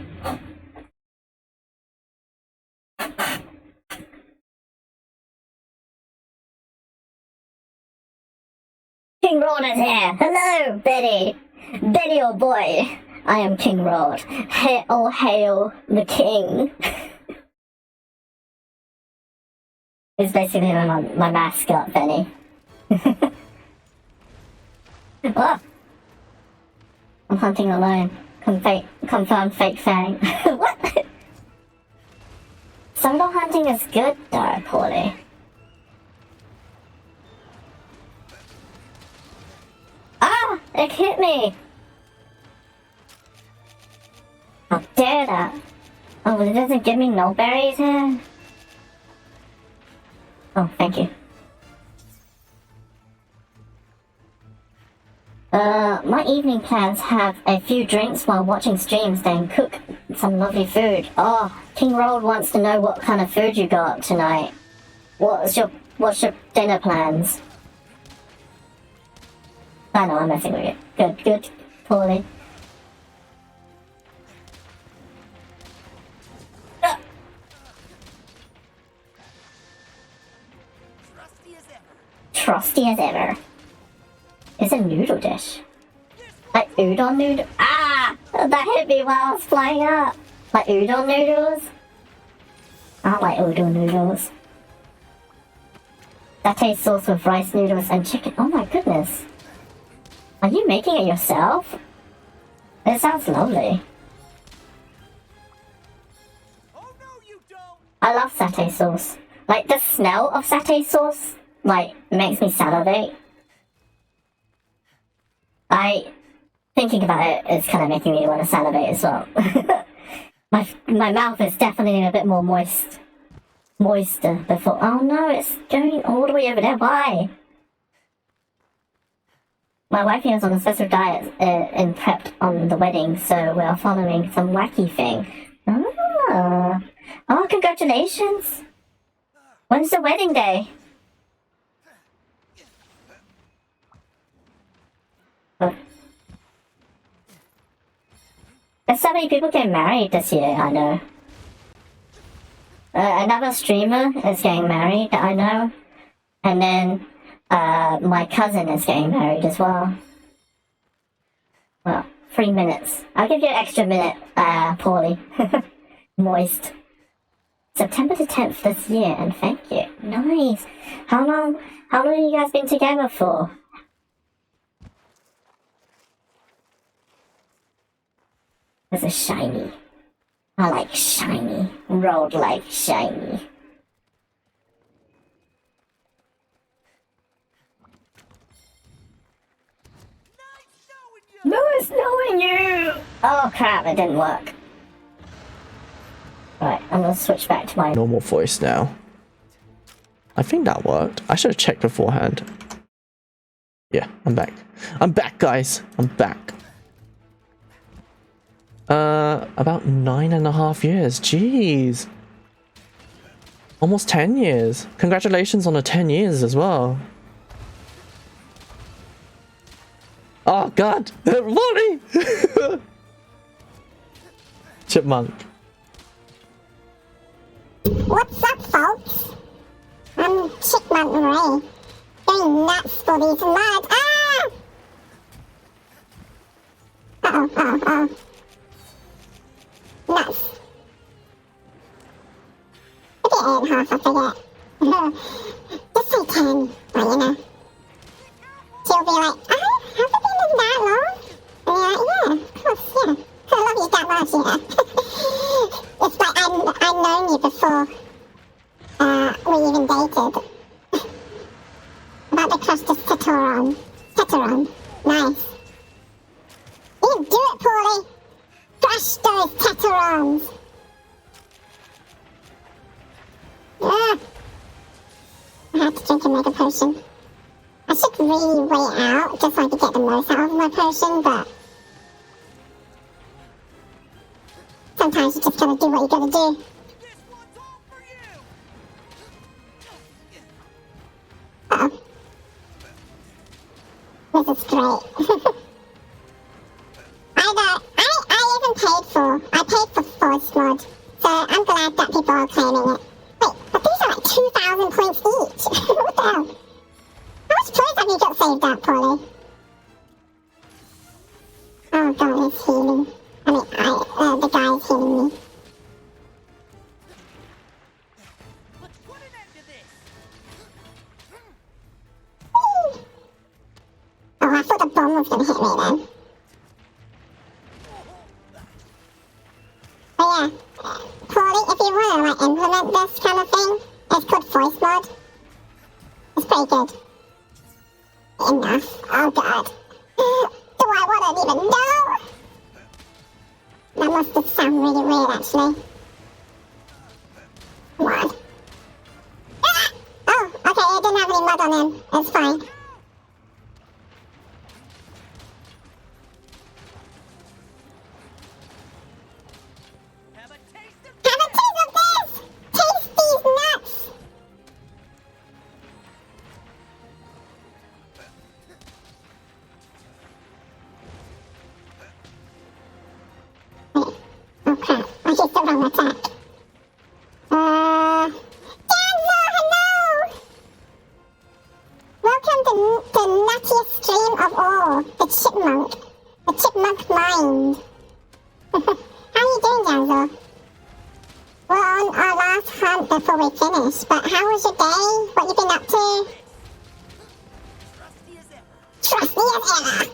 King Road is here. Hello, Betty. Betty, oh boy. I am King Road. Oh, hail the king. It's basically my mascot, Benny. Oh. I'm hunting alone. Confirm fake fang. What? Solo hunting is good though, Paulie. Ah! It hit me! How dare that? Oh, it doesn't give me no berries here? Oh, thank you. My evening plans have a few drinks while watching streams, then cook some lovely food. Oh, King Road wants to know what kind of food you got tonight. What's your dinner plans? I know, I'm messing with you. Good, Paulie. Trusty as ever. It's a noodle dish. Like udon noodle. Ah! That hit me while I was flying up. Like udon noodles. I like udon noodles. Satay sauce with rice noodles and chicken. Oh my goodness. Are you making it yourself? It sounds lovely. Oh no, you don't! I love satay sauce. Like the smell of satay sauce like makes me salivate. Thinking about it is kind of making me want to salivate as well. my mouth is definitely a bit more moister before. Oh no, it's going all the way over there. Why? My wifey was on a special diet and prepped on the wedding, so we're following some wacky thing. Oh, congratulations! When's the wedding day? Oh. There's so many people getting married this year, I know. Another streamer is getting married, I know. And then, my cousin is getting married as well. Well, 3 minutes. I'll give you an extra minute, Paulie. Moist. September the 10th this year, and thank you. Nice. How long have you guys been together for? This is shiny. I like shiny. Road like shiny. Nice knowing you! Oh crap, it didn't work. Right, I'm gonna switch back to my Normal voice now. I think that worked. I should have checked beforehand. Yeah, I'm back. I'm back, guys. I'm back. About 9.5 years. Jeez. Almost 10 years. Congratulations on the 10 years as well. Oh god! Molly! Chipmunk. What's up, folks? I'm Chipmunk Ray. Going nuts for these mods. Ah! Uh-oh. Nuts. Forget 8.5, I forget. Just say 10, but you know. She'll be like, oh, has it been that long? And you're like, yeah, of course, yeah. I love you that much, yeah. It's like I've known you before we even dated. About to crush this Teteron. Nice. You do it, Paulie. Crush those Teterons. I had to drink a mega potion. I should really wait out just so I could get the most out of my potion, but sometimes you just gotta do what you gotta do. Uh-oh. This is great. I even paid for Force Mod, so I'm glad that people are claiming it. Wait, but these are like 2,000 points each. What the hell? How much points have you got saved up, Paulie? Oh god, he's healing. I mean, the guy's healing me. Let's put an end to this. Oh, I thought the bomb was gonna hit me then. But yeah, Paulie, if you wanna like implement this kind of thing, it's called voice mod. It's pretty good. Enough. Oh god. Do I wanna even know? That must just sound really weird actually. Come on. Ah! Oh, okay, it didn't have any mud on him. It's fine. Have a taste of Have a taste of this! Taste these nuts! Wait. Oh crap, I used the wrong attack. Danzo, hello! Welcome to the nuttiest stream of all, the Chipmunk Mind. How you doing, Danzo? We're on our last hunt before we finish, but how was your day? What you been up to? trusty as ever. Trusty as ever!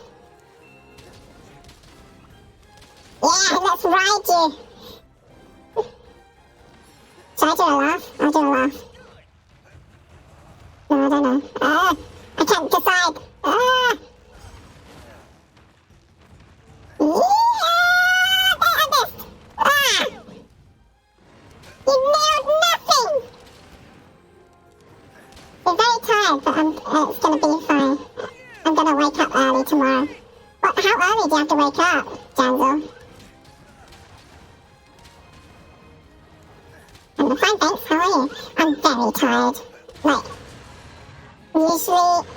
Yeah, let's ride you! Should I do a laugh? I'll do a laugh. No, I don't don't know. I can't decide. You nailed nothing! I'm very tired, but it's gonna be fine. I'm gonna wake up early tomorrow. What? How early do you have to wake up, Janzel? I'm fine, thanks. How are you? I'm very tired. Like, usually I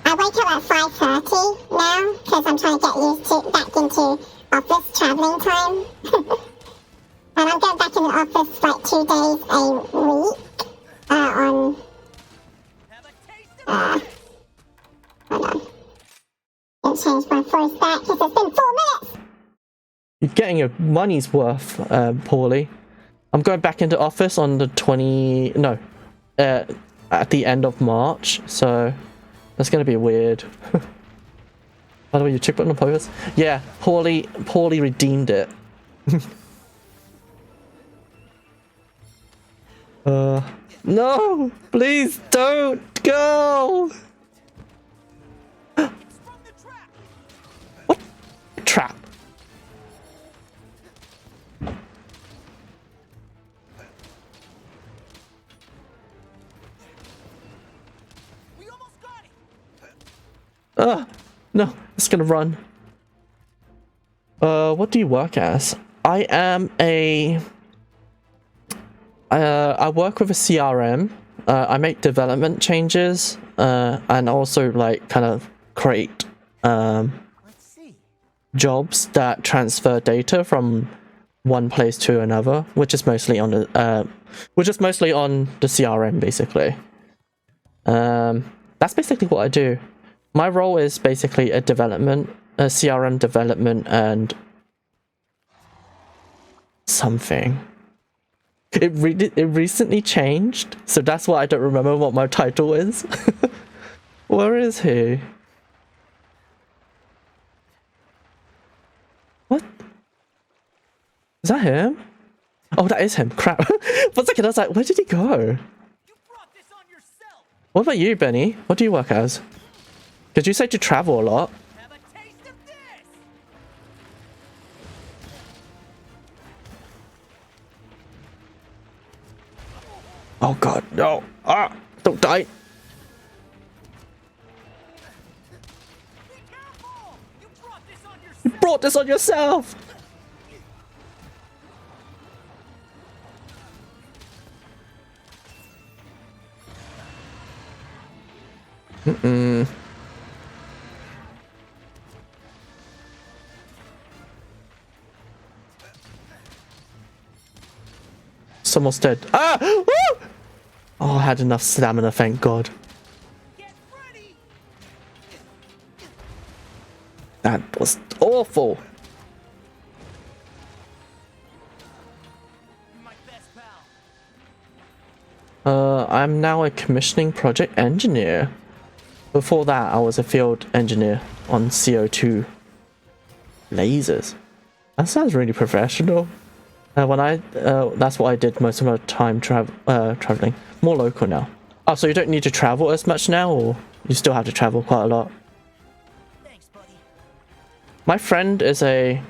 wake up at 5:30 now because I'm trying to get used to back into office traveling time. And I'm going back in the office like 2 days a week. Hold on. Don't change my voice back because it's been 4 minutes. You're getting your money's worth, Paulie. I'm going back into office on the at the end of March, so that's gonna be weird. By the way, you check button on purpose? Yeah, Paulie redeemed it. No! Please don't go! What? Trap. We almost got it. No, it's gonna run. What do you work as? I am I work with a CRM. I make development changes, and also like kind of create Let's see. jobs that transfer data from one place to another, which is mostly on the CRM basically. That's basically what I do. My role is basically a CRM development and something. It recently changed, so that's why I don't remember what my title is. Where is he? What? Is that him? Oh, that is him. Crap. For a second, I was like, where did he go? You brought this on yourself. What about you, Benny? What do you work as? Because you said you travel a lot. Have a taste of this. Oh god, no. Ah, don't die. Be careful. You brought this on yourself. You brought this on yourself. Someone's dead. Ah! Woo! Oh, I had enough stamina, thank God. Get ready. That was awful. My best pal. I'm now a commissioning project engineer. Before that, I was a field engineer on CO2 lasers. That sounds really professional. That's what I did most of my time traveling. More local now. Oh, so you don't need to travel as much now, or you still have to travel quite a lot? Thanks, buddy. My friend is a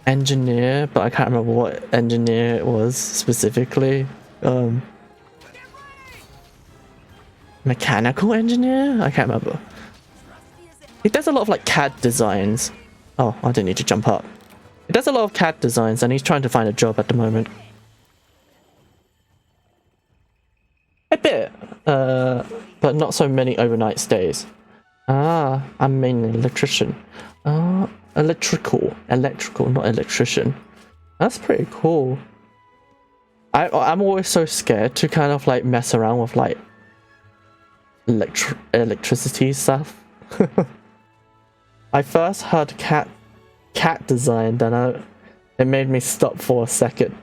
engineer, but I can't remember what engineer it was specifically. Mechanical engineer? I can't remember. He does a lot of like CAD designs. Oh, I didn't need to jump up. He does a lot of CAD designs and he's trying to find a job at the moment. A bit, but not so many overnight stays. Ah, I'm mainly an electrician. Electrical, not electrician. That's pretty cool. I'm always so scared to kind of like mess around with like electricity stuff. I first heard cat design, then it made me stop for a second.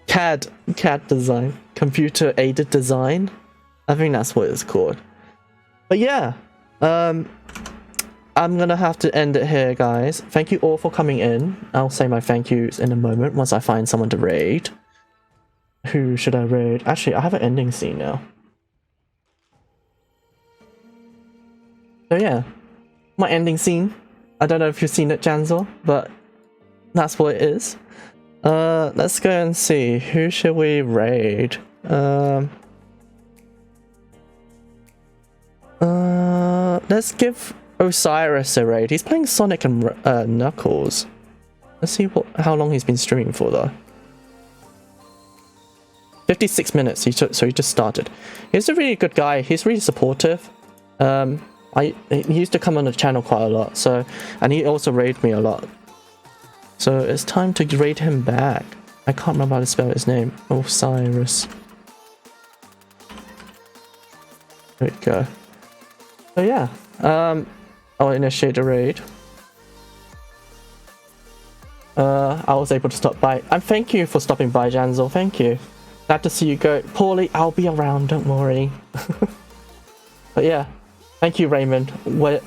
CAD design, computer aided design. I think that's what it's called. But yeah, I'm gonna have to end it here, guys. Thank you all for coming in. I'll say my thank yous in a moment once I find someone to raid. Who should I raid? Actually, I have an ending scene now. So yeah, my ending scene. I don't know if you've seen it, Janzel, but that's what it is. Let's go and see. Who should we raid? Let's give Osiris a raid. He's playing Sonic and Knuckles. Let's see how long he's been streaming for though. 56 minutes, so he just started. He's a really good guy. He's really supportive. He used to come on the channel quite a lot, so, and he also raided me a lot. So it's time to raid him back. I can't remember how to spell his name. Osiris. There we go. So yeah, I'll initiate a raid. I was able to stop by. And thank you for stopping by, Janzel. Thank you. Glad to see you go. Paulie, I'll be around, don't worry. But yeah, thank you, Raymond.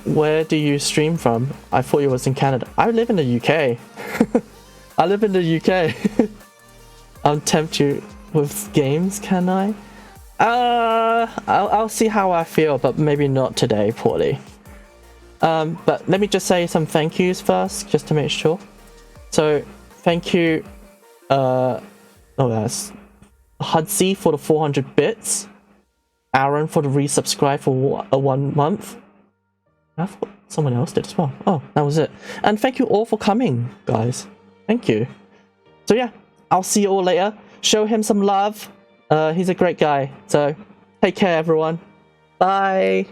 Where do you stream from? I thought you was in Canada. I live in the UK. I live in the UK. I'll tempt you with games, can I? I'll see how I feel, but maybe not today, Paulie. But let me just say some thank yous first, just to make sure. So, thank you, that's Hudsy for the 400 bits. Aaron for the resubscribe for 1 month. I thought someone else did as well. Oh, that was it. And thank you all for coming, guys. Thank you. So yeah, I'll see you all later. Show him some love. He's a great guy. So take care, everyone. Bye.